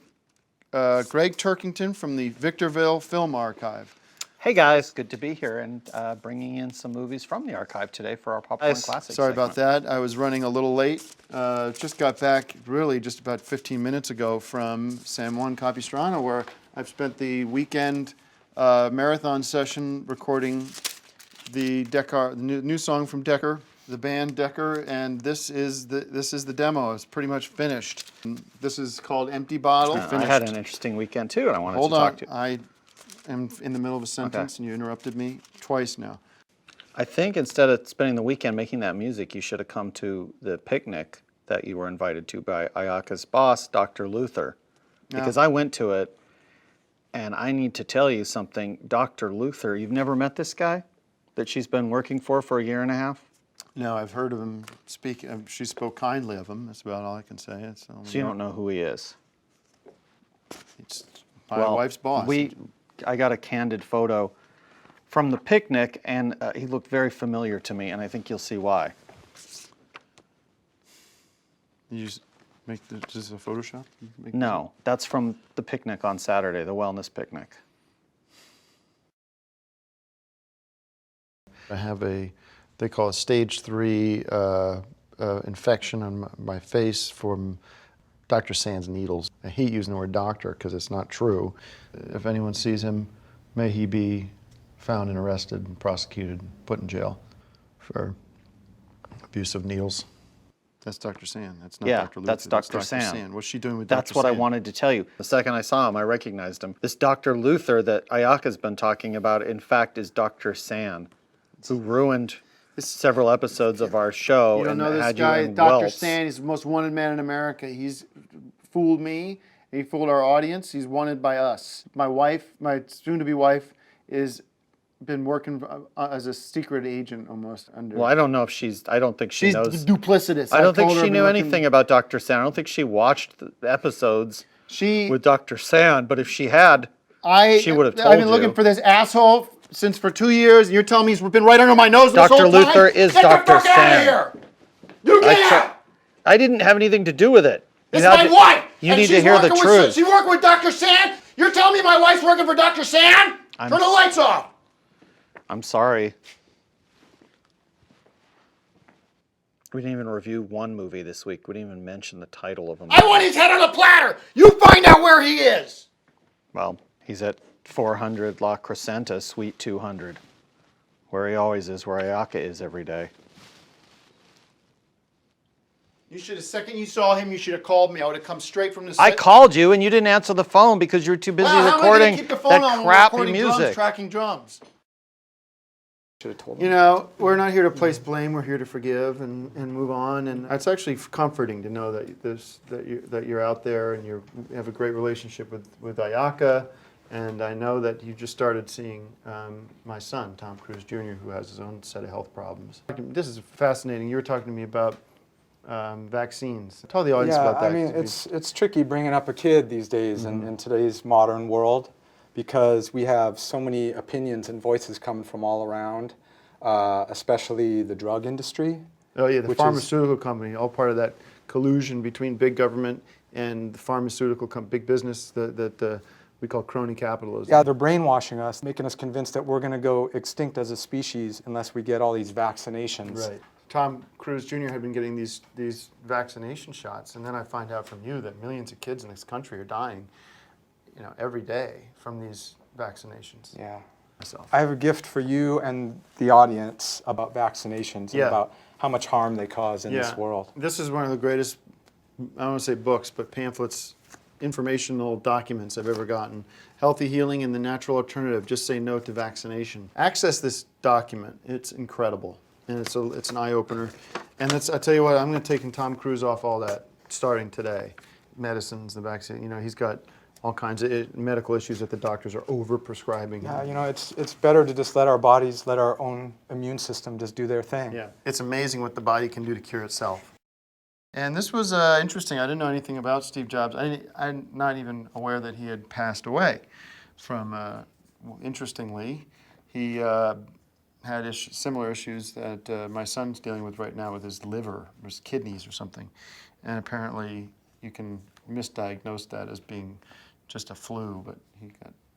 Greg Turkington from the Victorville Film Archive. Hey guys, good to be here and bringing in some movies from the archive today for our Popcorn Classics Sorry segment. about that. I was running a little late. Just got back really just about 15 minutes ago from San Juan Capistrano, where I've spent the weekend marathon session recording the new song from Decker, the band Decker, and this is the demo. It's pretty much finished. This is called Empty Bottle. I had an interesting weekend too, and I wanted to talk to you. I am in the middle of a sentence, and you interrupted me twice now. I think instead of spending the weekend making that music, you should have come to the picnic that you were invited to by Ayaka's boss, Dr. Luther. Because I went to it, and I need to tell you something. Dr. Luther, you've never met this guy that she's been working for a year and a half? No, I've heard of him speak. She spoke kindly of him. That's about all I can say. So you don't know who he is? It's my wife's boss. I got a candid photo from the picnic, and he looked very familiar to me, and I think you'll see why. You just make this a Photoshop? No, that's from the picnic on Saturday, the wellness picnic. I have they call it stage 3 infection on my face from Dr. Sand's needles. I hate using the word doctor because it's not true. If anyone sees him, may he be found and arrested and prosecuted and put in jail for abuse of needles. That's Dr. Sand. That's not Dr. Luther. That's Dr. Sand. What's she doing with Dr. Sand? That's what I wanted to tell you. The second I saw him, I recognized him. This Dr. Luther that Ayaka's been talking about, in fact, is Dr. Sand, who ruined several episodes of our show. You don't know this guy, Dr. Sand. He's the most wanted man in America. He's fooled me. He fooled our audience. He's wanted by us. My wife, my soon-to-be wife, is been working as a secret agent almost under. Well, I don't know if I don't think she knows. She's duplicitous. I don't think she knew anything about Dr. Sand. I don't think she watched the episodes with Dr. Sand, but if she had, she would have told you. I've been looking for this asshole for 2 years, and you're telling me he's been right under my nose this whole Dr. time? Luther is Get Dr. the fuck Sand. out of here! You get out! I didn't have anything to do with it. It's my wife! You and need she's to hear the working truth. She working with Dr. Sand? You're telling me my wife's working for Dr. Sand? Turn the lights off! I'm sorry. We didn't even review one movie this week. We didn't even mention the title of a movie. I want his head on a platter! You find out where he is! Well, he's at 400 La Crescenta, Suite 200, where he always is, where Ayaka is every day. You should have, second you saw him, you should have called me. I would have come straight from the set. I called you and you didn't answer the phone because you were too busy recording that crappy music. Tracking drums. Should have told You know, we're not here to place blame. We're here to forgive and move on. And it's actually comforting to know that you're out there and you have a great relationship with Ayaka. And I know that you just started seeing my son, Tom Cruise Jr., who has his own set of health problems. This is fascinating. You were talking to me about vaccines. Tell the audience about that. I mean, it's tricky bringing up a kid these days in today's modern world because we have so many opinions and voices coming from all around, especially the drug industry. Oh yeah, the pharmaceutical company, all part of that collusion between big government and the pharmaceutical big business that we call crony capitalism. Yeah, they're brainwashing us, making us convinced that we're going to go extinct as a species unless we get all these vaccinations. Right. Tom Cruise Jr. had been getting these vaccination shots, and then I find out from you that millions of kids in this country are dying, every day from these vaccinations. Yeah. Myself. I have a gift for you and the audience about vaccinations and about how much harm they cause in this world. This is one of the greatest, I don't want to say books, but pamphlets informational documents I've ever gotten. Healthy healing and the natural alternative. Just say no to vaccination. Access this document. It's incredible, and it's an eye opener. And I tell you what, I'm going to take Tom Cruise off all that starting today. Medicines, the vaccine. You know, he's got all kinds of medical issues that the doctors are over prescribing. Yeah, you know, it's better to just let our bodies, let our own immune system just do their thing. Yeah, it's amazing what the body can do to cure itself. And this was interesting. I didn't know anything about Steve Jobs. I'm not even aware that he had passed away from, interestingly, he had similar issues that my son's dealing with right now with his liver, or his kidneys or something. And apparently you can misdiagnose that as being just a flu, but he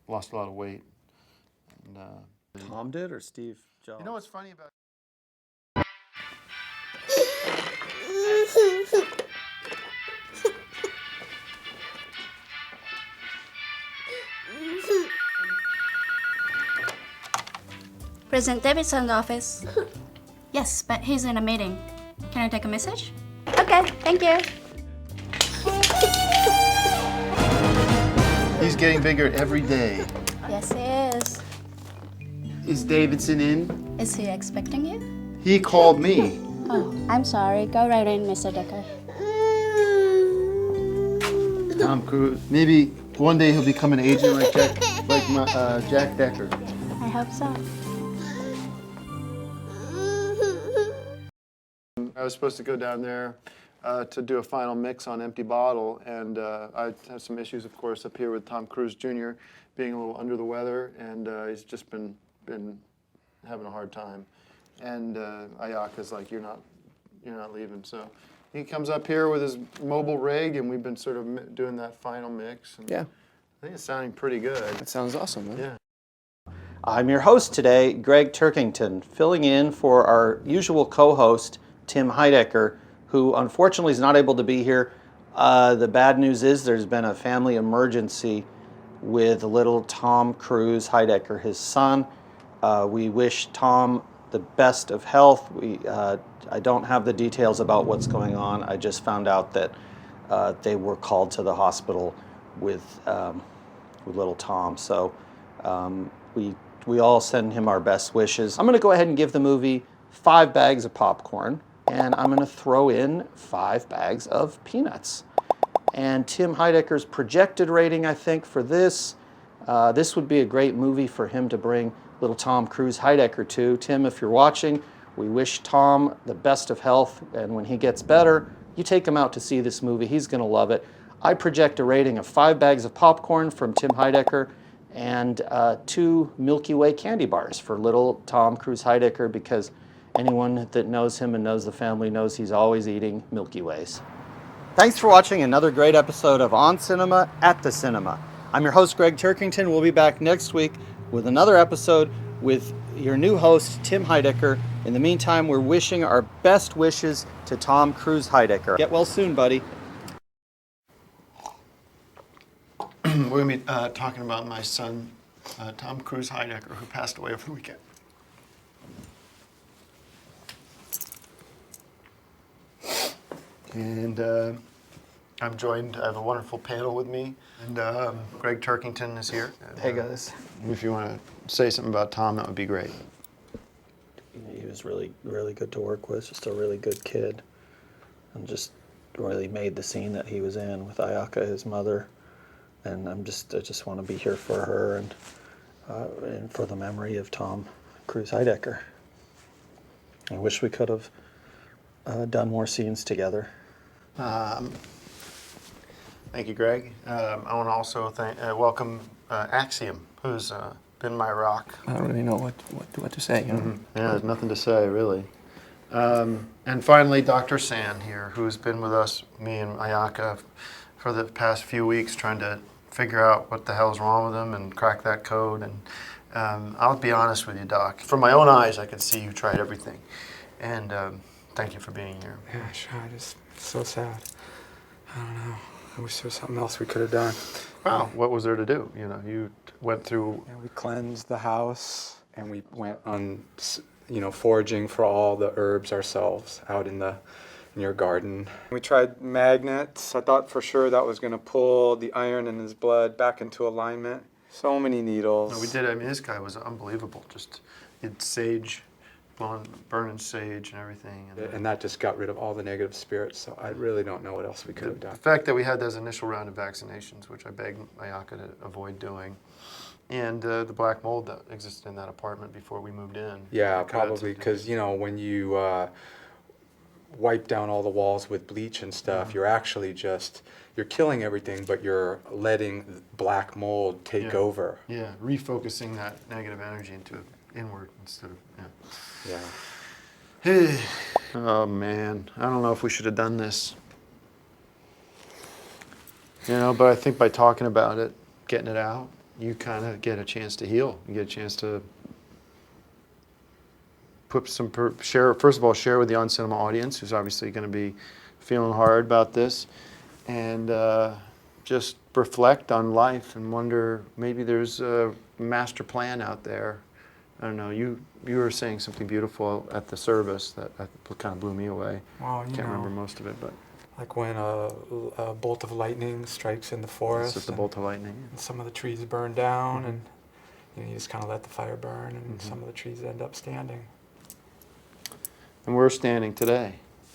lost a lot of weight. And, Tom did or Steve Jobs? you know what's funny about President Davidson's office. Yes, but he's in a meeting. Can I take a message? Okay, thank you. He's getting bigger every day. Yes, he is. Is Davidson in? Is he expecting you? He called me. Oh, I'm sorry. Go right in, Mr. Decker. Tom Cruise. Maybe one day he'll become an agent like Jack Decker. I hope so. I was supposed to go down there to do a final mix on Empty Bottle, and I have some issues, of course, up here with Tom Cruise Jr. being a little under the weather, and he's just been having a hard time. And Ayaka's like, you're not leaving. So he comes up here with his mobile rig, and we've been sort of doing that final mix. And Yeah. I think it's sounding pretty good. That sounds awesome, man. Yeah. I'm your host today, Greg Turkington, filling in for our usual co-host, Tim Heidecker, who unfortunately is not able to be here. The bad news is there's been a family emergency with little Tom Cruise Heidecker, his son. We wish Tom the best of health. I don't have the details about what's going on. I just found out that they were called to the hospital with little Tom. So we all send him our best wishes. I'm going to go ahead and give the movie 5 bags of popcorn, and I'm going to throw in 5 bags of peanuts. And Tim Heidecker's projected rating, I think, for this would be a great movie for him to bring little Tom Cruise Heidecker to. Tim, if you're watching, we wish Tom the best of health, and when he gets better, you take him out to see this movie. He's going to love it. I project a rating of 5 bags of popcorn from Tim Heidecker and 2 Milky Way candy bars for little Tom Cruise Heidecker, because anyone that knows him and knows the family knows he's always eating Milky Ways. Thanks for watching another great episode of On Cinema at the Cinema. I'm your host, Greg Turkington. We'll be back next week with another episode with your new host, Tim Heidecker. In the meantime, we're wishing our best wishes to Tom Cruise Heidecker. Get well soon, buddy. We're going to be talking about my son, Tom Cruise Heidecker, who passed away over the weekend. And I'm joined, I have a wonderful panel with me, and Greg Turkington is here. Hey, guys. If you want to say something about Tom, that would be great. He was really, really good to work with, just a really good kid, and just really made the scene that he was in with Ayaka, his mother. And I just want to be here for her and for the memory of Tom Cruise Heidecker. I wish we could have done more scenes together. Thank you, Greg. I want to also welcome Axiom, who's been my rock. I don't really know what to say. You know? Yeah, there's nothing to say, really. And finally, Dr. San here, who's been with us, me and Ayaka, for the past few weeks, trying to figure out what the hell's wrong with him and crack that code. And I'll be honest with you, Doc. From my own eyes, I could see you tried everything. And thank you for being here. Yeah, sure. It's so sad. I don't know. I wish there was something else we could have done. Wow, what was there to do? You know, you went through. Yeah, we cleansed the house, and we went on, foraging for all the herbs ourselves out in the in your garden. We tried magnets. I thought for sure that was going to pull the iron in his blood back into alignment. So many needles. No, we did. I mean, this guy was unbelievable. Just it's sage, burning sage and everything. And that just got rid of all the negative spirits, so I really don't know what else we could have done. The fact that we had those initial round of vaccinations, which I begged Ayaka to avoid doing, and the black mold that existed in that apartment before we moved in. Yeah, probably, because, you know, when you wipe down all the walls with bleach and stuff, you're actually just, you're killing everything, but you're letting black mold take over. Yeah, refocusing that negative energy into inward instead of, Yeah. Oh man, I don't know if we should have done this. You know, but I think by talking about it, getting it out, you kind of get a chance to heal. You get a chance to put some, first of all, share with the On Cinema audience, who's obviously going to be feeling hard about this, and just reflect on life and wonder, maybe there's a master plan out there. I don't know, you were saying something beautiful at the service that kind of blew me away. Well, Can't remember most of it, but. Like when a bolt of lightning strikes in the forest. It's just a bolt of lightning. And some of the trees burn down, and you know, you just kind of let the fire burn, and some of the trees end up standing. And we're standing today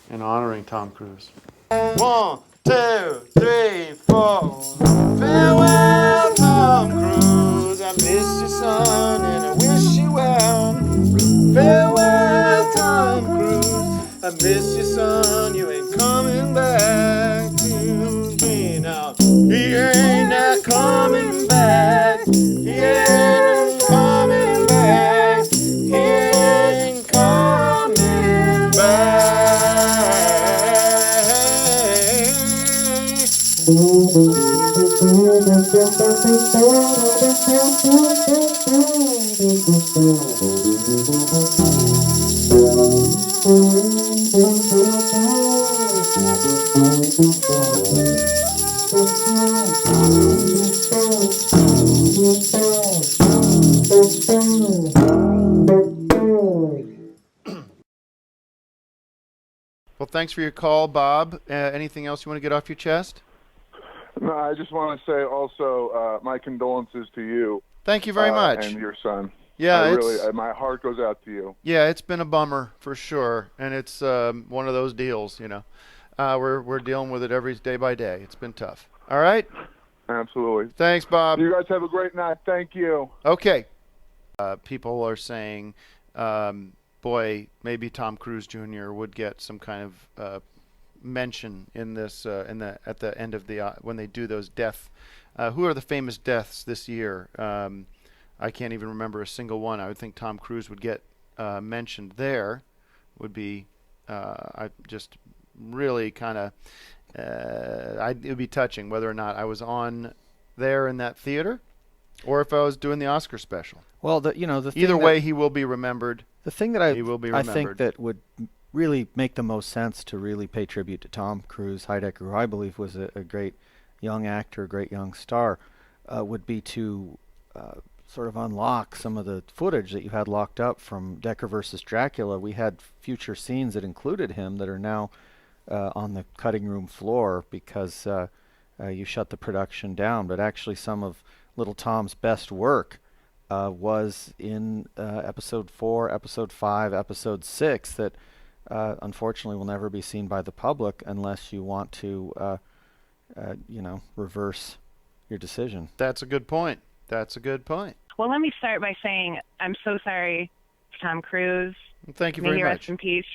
and honoring Tom Cruise. 1, 2, 3, 4. Farewell, Tom Cruise. I miss you, son, and I wish you well. Farewell, Tom Cruise. I miss you, son. You ain't coming back to me now. He ain't not coming back. He ain't coming back. He ain't coming back. Well, thanks for your call, Bob. Anything else you want to get off your chest? No, I just want to say also my condolences to you. Thank you very much. And your son. Yeah, my heart goes out to you. Yeah, it's been a bummer for sure, and it's one of those deals, you know. We're dealing with it every day by day. It's been tough. All right. Absolutely. Thanks, Bob. You guys have a great night. Thank you. Okay. People are saying, boy, maybe Tom Cruise Jr. would get some kind of mention in this at the end of the when they do those death. Who are the famous deaths this year? I can't even remember a single one. I would think Tom Cruise would get mentioned there. Would be I just really kind of it would be touching whether or not I was on there in that theater, or if I was doing the Oscar special. Well, the thing either way, he will be remembered. The thing that he will be remembered. I think that would really make the most sense to really pay tribute to Tom Cruise Heidecker, who I believe was a great young actor, a great young star, would be to sort of unlock some of the footage that you had locked up from Decker versus Dracula. We had future scenes that included him that are now on the cutting room floor because you shut the production down. But actually some of Little Tom's best work was in episode 4, episode 5, episode 6 that unfortunately will never be seen by the public unless you want to reverse your decision. That's a good point. That's a good point. Well, let me start by saying I'm so sorry for Tom Cruise. Thank you May very he much. Rest in peace.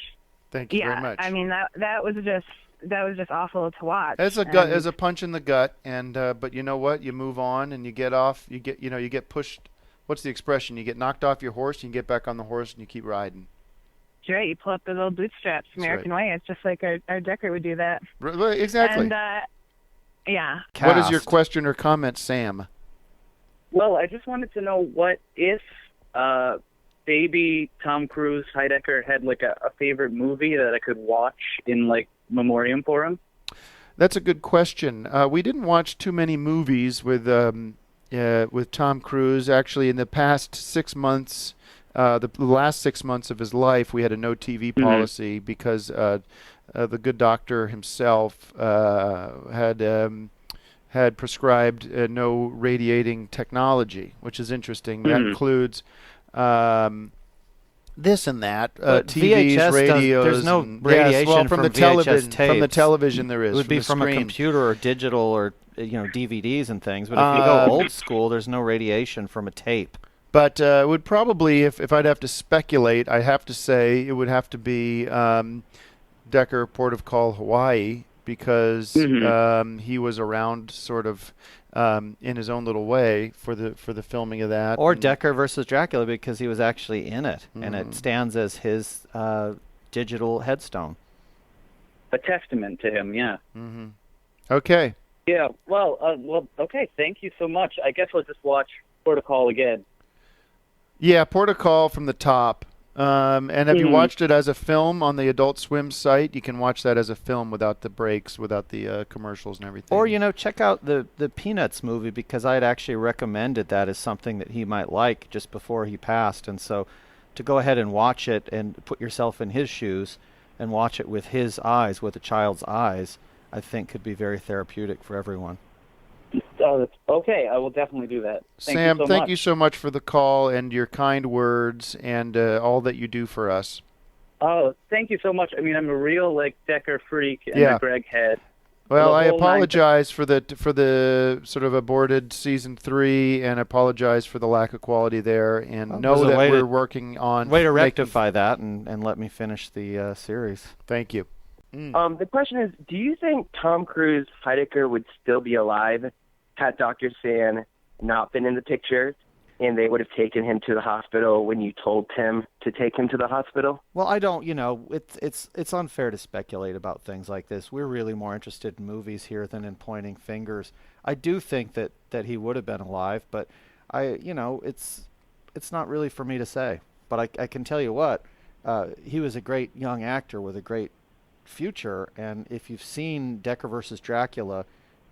Thank you very much. I mean that was just awful to watch. It's a punch in the gut, and but you know what? You move on and you get off. You get pushed. What's the expression? You get knocked off your horse, and you get back on the horse, and you keep riding. That's right. You pull up the little bootstraps, American way. It's just like our Decker would do that. Exactly. And yeah. What is your question or comment, Sam? Well, I just wanted to know what if baby Tom Cruise Heidecker had like a favorite movie that I could watch in like memoriam for him. That's a good question. We didn't watch too many movies with Tom Cruise. Actually, in the past 6 months, the last 6 months of his life, we had a no TV policy because the good doctor himself had prescribed no radiating technology, which is interesting. That includes this and that, TVs, VHS radios. there's no and, radiation yes, well, from the VHS television. tapes. From the television, there is. It would be the from a screen. computer or digital or DVDs and things. But if you go old school, there's no radiation from a tape. But it would probably, if I'd have to speculate, I have to say it would have to be Decker, Port of Call, Hawaii, because he was around sort of in his own little way for the filming of that. Or Decker versus Dracula, because he was actually in it, and it stands as his digital headstone. A testament to him, yeah. Okay. Yeah, well, okay, thank you so much. I guess I'll just watch Protocol again. Yeah, Port of Call from the top. And have you watched it as a film on the Adult Swim site? You can watch that as a film without the breaks, without the commercials and everything. Or, check out the Peanuts movie, because I'd actually recommended that as something that he might like just before he passed. And so to go ahead and watch it and put yourself in his shoes and watch it with his eyes, with a child's eyes, I think could be very therapeutic for everyone. Okay, I will definitely do that. Sam, thank you so much for the call and your kind words and all that you do for us. Oh, thank you so much. I mean, I'm a real Decker freak and a Greg head. Well, I apologize for the sort of aborted season 3, and apologize for the lack of quality there, and know that we're working on. Way to rectify that and let me finish the series. Thank you. The question is, do you think Tom Cruise Heidecker would still be alive had Dr. San not been in the picture, and they would have taken him to the hospital when you told Tim to take him to the hospital? Well, I don't, it's unfair to speculate about things like this. We're really more interested in movies here than in pointing fingers. I do think that he would have been alive, but it's not really for me to say. But I can tell you what, he was a great young actor with a great future, and if you've seen Decker versus Dracula,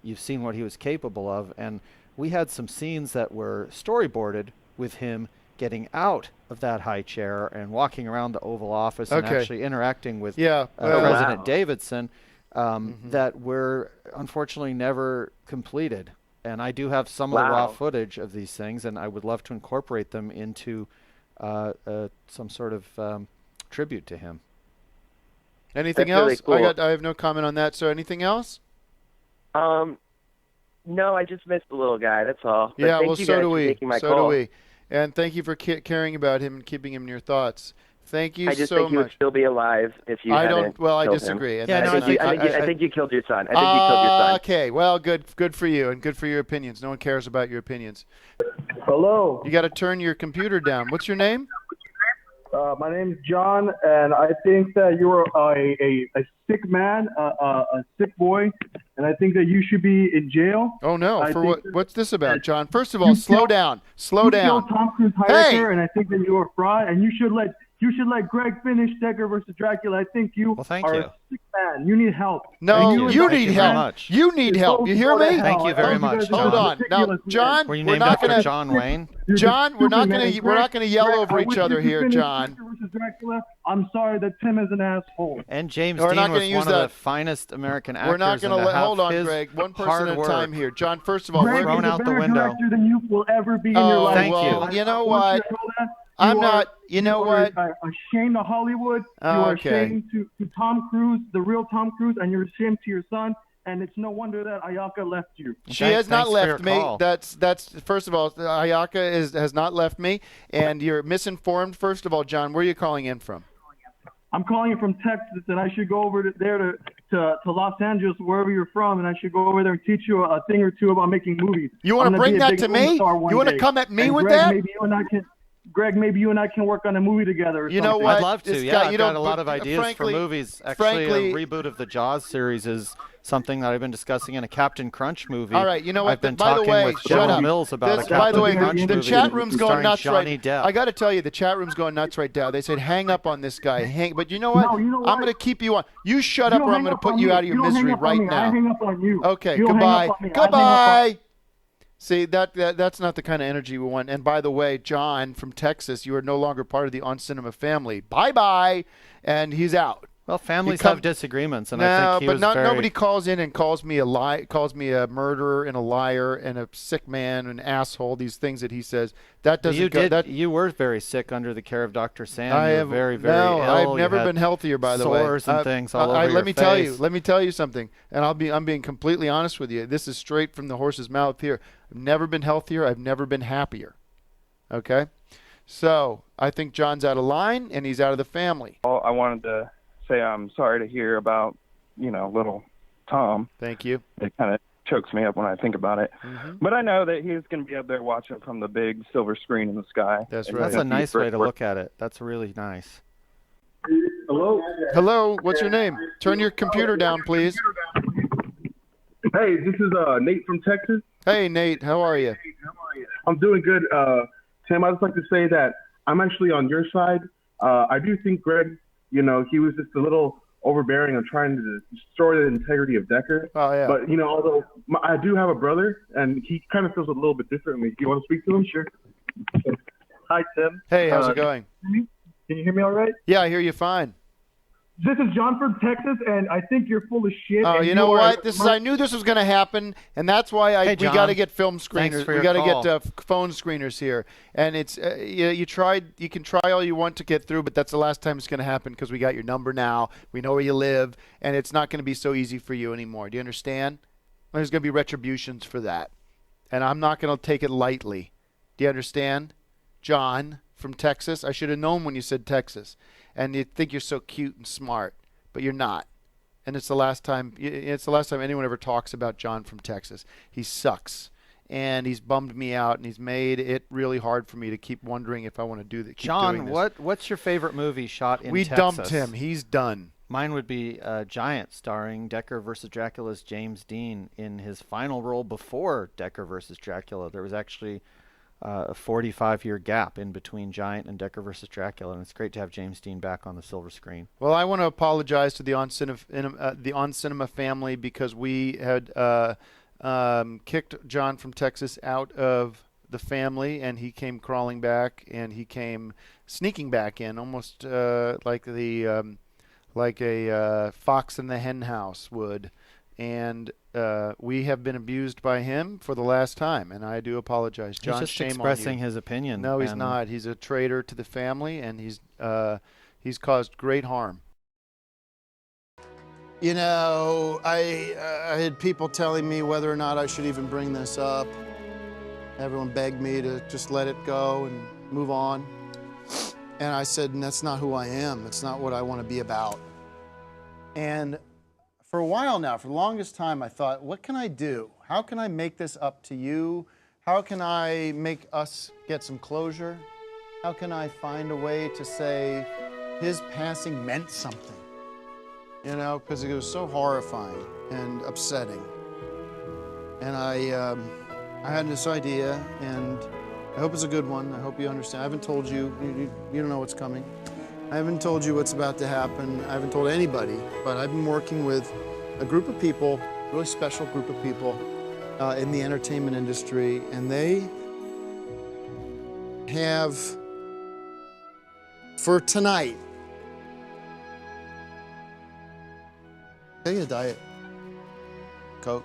you've seen what he was capable of, and we had some scenes that were storyboarded with him getting out of that high chair and walking around the Oval Office and actually interacting with President Davidson that were unfortunately never completed. And I do have some of the raw footage of these things, and I would love to incorporate them into some sort of tribute to him. Anything else? Really cool. I have no comment on that. So anything else? No, I just missed the little guy. That's all. But yeah, thank well, you so guys do for we. taking my so call. do we. And thank you for caring about him and keeping him in your thoughts. Thank you so much. I just think he would still be alive if you hadn't Well, I killed disagree. him. And I think you killed your son. I think you killed your son. Okay, well, good for you and good for your opinions. No one cares about your opinions. Hello. You got to turn your computer down. What's your name? My name's John, and I think that you're a sick man, a sick boy, and I think that you should be in jail. Oh no! For what? What's this about, John? First of all, slow down. You killed Tom Cruise Heidecker, and I think that you're a fraud, and you should let Greg finish Decker versus Dracula. I think you are a sick man. You need help. No, you need help. You need help. You hear me? Thank you very much, John. Hold on. Now, John, were you named after John Wayne? John, we're not gonna yell over each other here, John. I'm sorry that Tim is an asshole. And James Dean was one of the finest American actors. We're not going to hold on, Greg. One person at a time here. John, first of all, Greg we're thrown out the window. Than you will ever be in your life. Thank you. You know what? I'm not. You know what? Ashamed of Hollywood. You are ashamed to Tom Cruise, the real Tom Cruise, and you're ashamed to your son. And it's no wonder that Ayaka left you. She has not left me. That's first of all, Ayaka has not left me, and you're misinformed. First of all, John, where are you calling in from? I'm calling you from Texas, and I should go over to Los Angeles, wherever you're from, and I should go over there and teach you a thing or two about making movies. You want to bring that to me? You want to come at me with that? Greg, maybe you and I can work on a movie together. You know what? I'd love to. Yeah, I've got a lot of ideas for movies. Actually, a reboot of the Jaws series is something that I've been discussing in a Captain Crunch movie. All right, you know what? I've been by talking the way, with General Mills about a Captain Crunch movie. The chat room's going nuts Johnny right Depp. I got to tell you, the chat room's going nuts right now. They said, hang up on this guy. But you know what? I'm going to keep you on. You shut up or I'm going to put you out of your misery right now. I hang up on you. Okay, goodbye. Goodbye. See, that's not the kind of energy we want. And by the way, John from Texas, you are no longer part of the On Cinema family. Bye-bye. And he's out. Well, families come- have disagreements, and no, I think he but was not very... nobody calls in and calls me a murderer and a liar and a sick man, an asshole. These things that he says that But doesn't you were very sick under the care of Dr. Sam. I You have were very, very no. ill. I've You never had been healthier, by the way. sores and things all over your let me tell you. face. Let me tell you something, and I'm being completely honest with you. This is straight from the horse's mouth here. I've never been healthier. I've never been happier. Okay, so I think John's out of line and he's out of the family. I wanted to say I'm sorry to hear about, little Tom. Thank you. It kind of chokes me up when I think about it. Mhm. But I know that he's going to be up there watching from the big silver screen in the sky. That's And right. That's a nice way to look at it. That's really nice. Hello? Hello, what's your name? Turn your computer down, please. Hey, this is Nate from Texas. Hey, Nate, how are you? I'm doing good. Tim, I'd just like to say that I'm actually on your side. I do think Greg, he was just a little overbearing and trying to destroy the integrity of Decker. Oh, yeah. But, although I do have a brother, and he kind of feels a little bit differently. Do you want to speak to him? Sure. Hi, Tim. Hey, how's it going? Can you hear me all right? Yeah, I hear you fine. This is John from Texas, and I think you're full of shit. Oh, and you know are- what? I knew this was going to happen, and that's why we John. got to get film Thanks screeners. for We your got to call. get phone screeners here. And it's you can try all you want to get through, but that's the last time it's going to happen because we got your number now. We know where you live, and it's not going to be so easy for you anymore. Do you understand? There's going to be retributions for that, and I'm not going to take it lightly. Do you understand? John from Texas. I should have known when you said Texas, and you think you're so cute and smart. But you're not, and it's the last time. It's the last time anyone ever talks about John from Texas. He sucks, and he's bummed me out, and he's made it really hard for me to keep wondering if I want to do that. John, what's your favorite movie shot in Texas? We dumped him. He's done. Mine would be Giant, starring Decker versus Dracula's James Dean in his final role before Decker versus Dracula. There was actually a 45-year gap in between Giant and Decker versus Dracula, and it's great to have James Dean back on the silver screen. Well, I want to apologize to the On Cinema family because we had kicked John from Texas out of the family, and he came crawling back, and he came sneaking back in, almost like a fox in the hen house would. And we have been abused by him for the last time, and I do apologize. John, He's just shame expressing on you. his opinion. No, he's not. He's a traitor to the family, and he's caused great harm. You know, I had people telling me whether or not I should even bring this up. Everyone begged me to just let it go and move on. And I said, that's not who I am. That's not what I want to be about. And for a while now, for the longest time, I thought, what can I do? How can I make this up to you? How can I make us get some closure? How can I find a way to say his passing meant something? You know, because it was so horrifying and upsetting. And I had this idea, and I hope it's a good one. I hope you understand. I haven't told you. You don't know what's coming. I haven't told you what's about to happen. I haven't told anybody, but I've been working with a group of people, a really special group of people in the entertainment industry, and they have, for tonight, take a Diet Coke.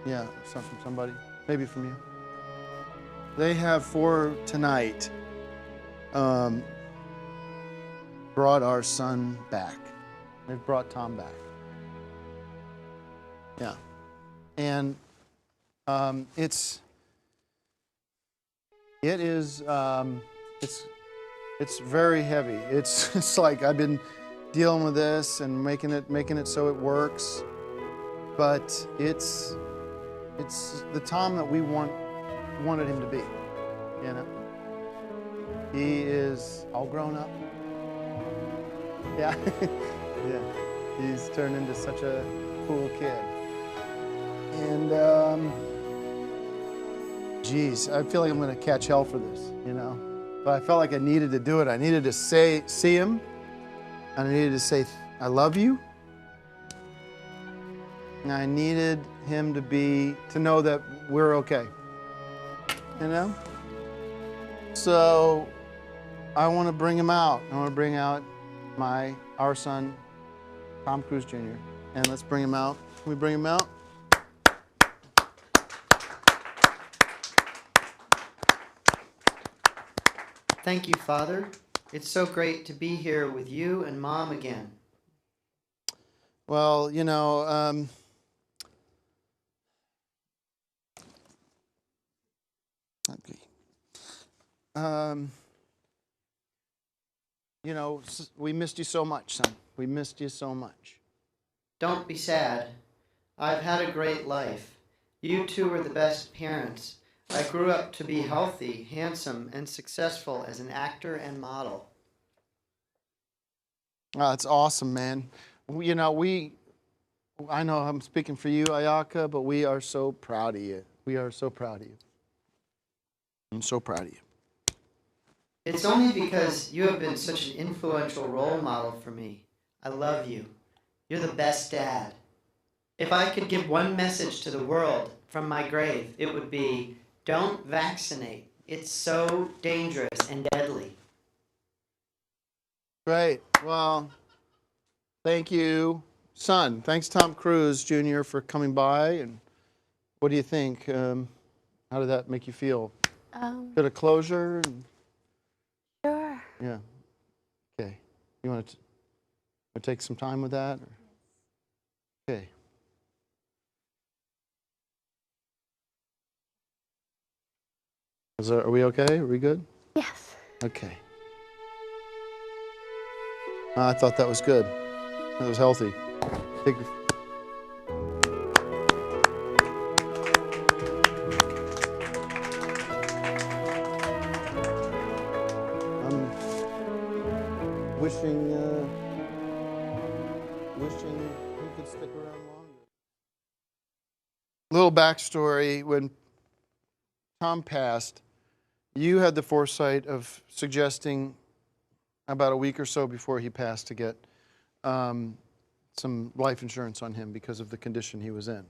Yeah, some from somebody, maybe from you. They have for tonight brought our son back. They've brought Tom back. Yeah, and it's very heavy. It's like I've been dealing with this and making it so it works, but it's the Tom that we wanted him to be. You know, he is all grown up. Yeah, yeah, he's turned into such a cool kid. And geez, I feel like I'm gonna catch hell for this, you know. But I felt like I needed to do it. I needed to see him, and I needed to say, I love you. And I needed him to know that we're okay. You know? So I want to bring him out. I want to bring out our son, Tom Cruise Jr. And let's bring him out. Can we bring him out? Thank you, Father. It's so great to be here with you and Mom again. Well, you know, you know, we missed you so much, son. We missed you so much. Don't be sad. I've had a great life. You two were the best parents. I grew up to be healthy, handsome, and successful as an actor and model. Oh, that's awesome, man. You know, I know I'm speaking for you, Ayaka, but we are so proud of you. We are so proud of you. I'm so proud of you. It's only because you have been such an influential role model for me. I love you. You're the best dad. If I could give one message to the world from my grave, it would be, don't vaccinate. It's so dangerous and deadly. Great. Well, thank you, son. Thanks, Tom Cruise Jr., for coming by. And what do you think? How did that make you feel? Bit of closure? Sure. Yeah. Okay. You want to take some time with that? Or? Okay. Are we okay? Are we good? Yes. Okay. I thought that was good. That was healthy. I'm wishing you could stick around longer. Little backstory: when Tom passed, you had the foresight of suggesting about a week or so before he passed to get some life insurance on him because of the condition he was in.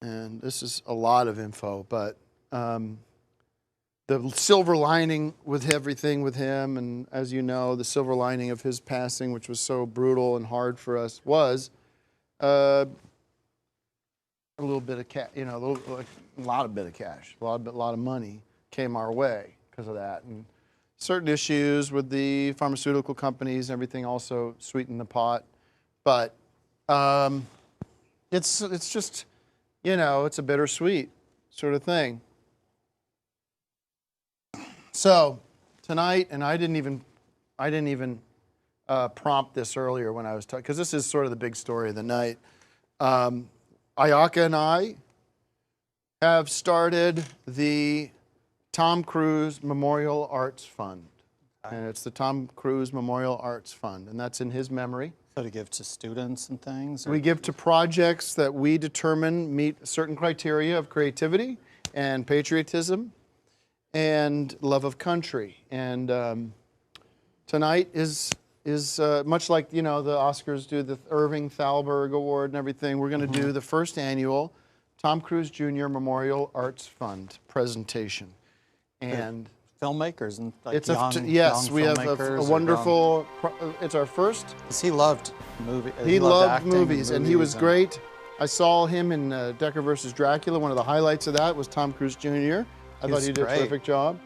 And this is a lot of info, but the silver lining with everything with him, and as you know, the silver lining of his passing, which was so brutal and hard for us, was a little bit of cash, you know, a lot of bit of cash, a lot of money came our way because of that. And certain issues with the pharmaceutical companies and everything also sweetened the pot. But it's just, you know, it's a bittersweet sort of thing. So tonight, and I didn't even prompt this earlier when I was talking, because this is sort of the big story of the night. Ayaka and I have started the Tom Cruise Memorial Arts Fund. And it's the Tom Cruise Memorial Arts Fund, and that's in his memory. So to give to students and things? Or? We give to projects that we determine meet certain criteria of creativity and patriotism and love of country. And tonight is much like, you know, the Oscars do the Irving Thalberg Award and everything. We're going to do the first annual Tom Cruise Jr. Memorial Arts Fund presentation. And filmmakers and like it's young we have a wonderful. It's our first. Because he loved movies. He loved movies, and he was great. I saw him in Decker versus Dracula. One of the highlights of that was Tom Cruise Jr. I thought he did a terrific job.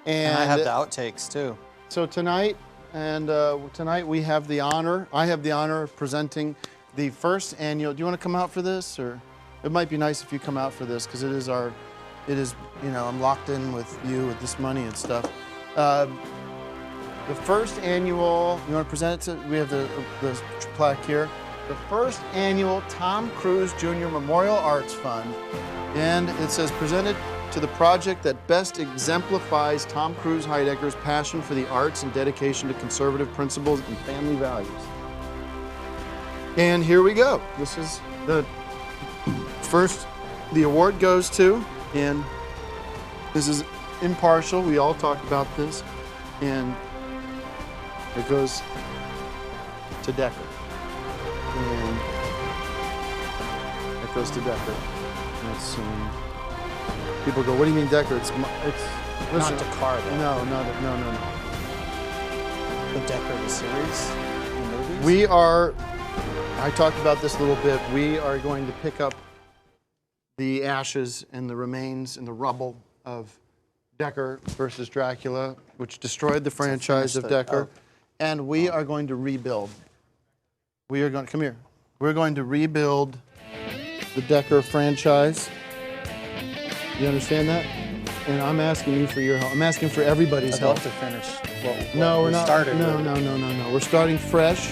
And I have the outtakes too. So tonight, tonight we have the honor. I have the honor of presenting the first annual. Do you want to come out for this, or it might be nice if you come out for this because it is our. It is, you know, I'm locked in with you with this money and stuff. The first annual, you want to present it to, we have the plaque here. The first annual Tom Cruise Jr. Memorial Arts Fund. And it says, presented to the project that best exemplifies Tom Cruise Heidecker's passion for the arts and dedication to conservative principles and family values. And here we go. This is the first, the award goes to, and this is impartial. We all talked about this. And it goes to Decker. And it goes to Decker. And it's, people go, what do you mean Decker? It's not the car, though. No. The Decker, the series, the movie? We are, I talked about this a little bit, we are going to pick up the ashes and the remains and the rubble of Decker versus Dracula, which destroyed the franchise of Decker, and we are going to rebuild. We are going to, come here, we're going to rebuild the Decker franchise. You understand that? And I'm asking you for your help. I'm asking for everybody's help. I'd love to finish what No, we're we not. started No, with. no. We're starting fresh,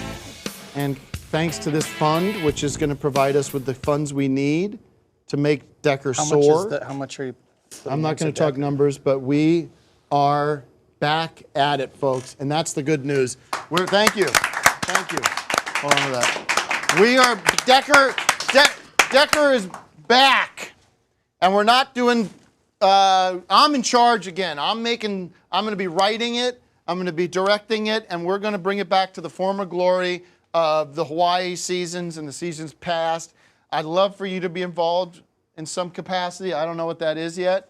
and thanks to this fund, which is going to provide us with the funds we need to make Decker How soar. much is that? How much are you? I'm not going to talk numbers, but we are back at it, folks, and that's the good news. Thank you. Hold on to that. We are Decker is back, and we're not doing. I'm in charge again. I'm going to be writing it. I'm going to be directing it, and we're going to bring it back to the former glory of the Hawaii seasons and the seasons past. I'd love for you to be involved in some capacity. I don't know what that is yet.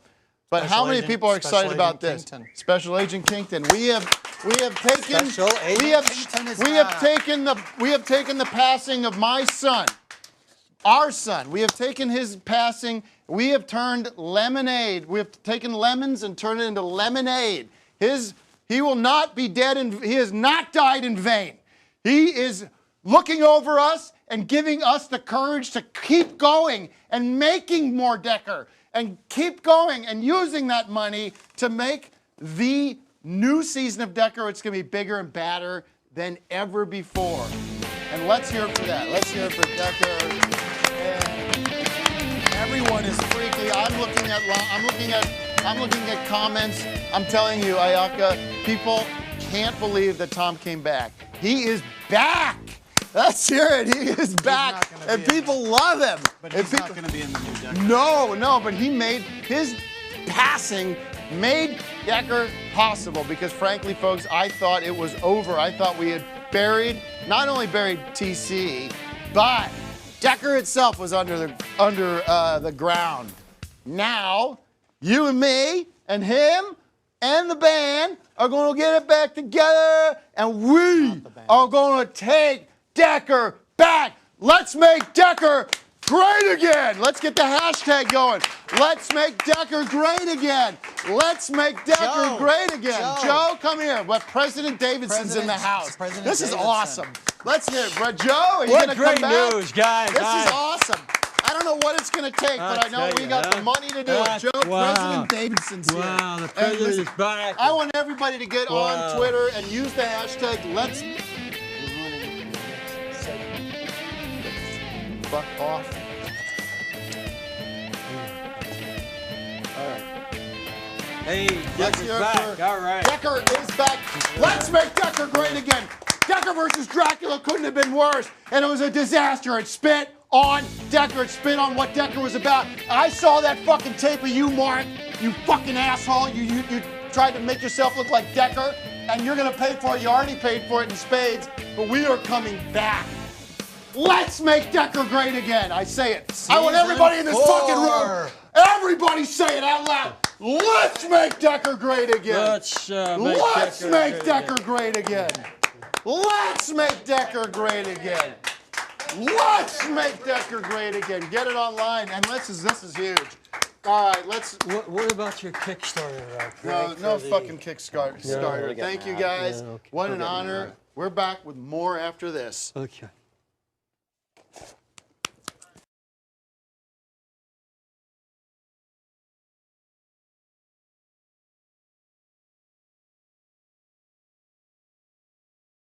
But how many people are excited about this? Special Agent Kington. We have taken the passing of my son, our son. We have taken his passing. We have turned lemonade. We have taken lemons and turned it into lemonade. He will not be dead, and he has not died in vain. He is looking over us and giving us the courage to keep going and making more Decker and keep going and using that money to make the new season of Decker. It's going to be bigger and badder than ever before. And let's hear it for that. Let's hear it for Decker. And everyone is freaking. I'm looking at comments. I'm telling you, Ayaka, people can't believe that Tom came back. He is back. Let's hear it. He is back, and people love him. But he's not going to be in the new Decker. No, but his passing made Decker possible because, frankly, folks, I thought it was over. I thought we had not only buried TC, but Decker itself was under the ground. Now, you and me and him and the band are going to get it back together, and we are going to take Decker back. Let's make Decker great again. Let's get the hashtag going. Let's make Decker great again. Let's make Decker great again. Joe, come here. But President Davidson's in the house. This is awesome. Let's hear it. Joe, are you going to come back? What great news, guys. This is awesome. I don't know what it's going to take, but I know we got the money to do it. Joe, President Davidson's here. Wow, the president is back. I want everybody to get on Twitter and use the hashtag Let's Fuck off. All right. Hey, Decker's back. All right. Decker is back. Let's make Decker great again. Decker versus Dracula couldn't have been worse, and it was a disaster. It spit on Decker. It spit on what Decker was about. I saw that fucking tape of you, Mark. You fucking asshole. You tried to make yourself look like Decker, and you're gonna pay for it. You already paid for it in spades, but we are coming back. Let's make Decker great again. I say it. I want everybody in this fucking room. Everybody say it out loud. Let's make Decker great again. Let's make Decker great again. Let's make Decker great again. Let's make Decker great again. Get it online, and this is huge. All right, let's. What about your Kickstarter? No fucking Kickstarter. No, Thank you guys. Yeah, okay. What an honor. We're back with more after this. Okay.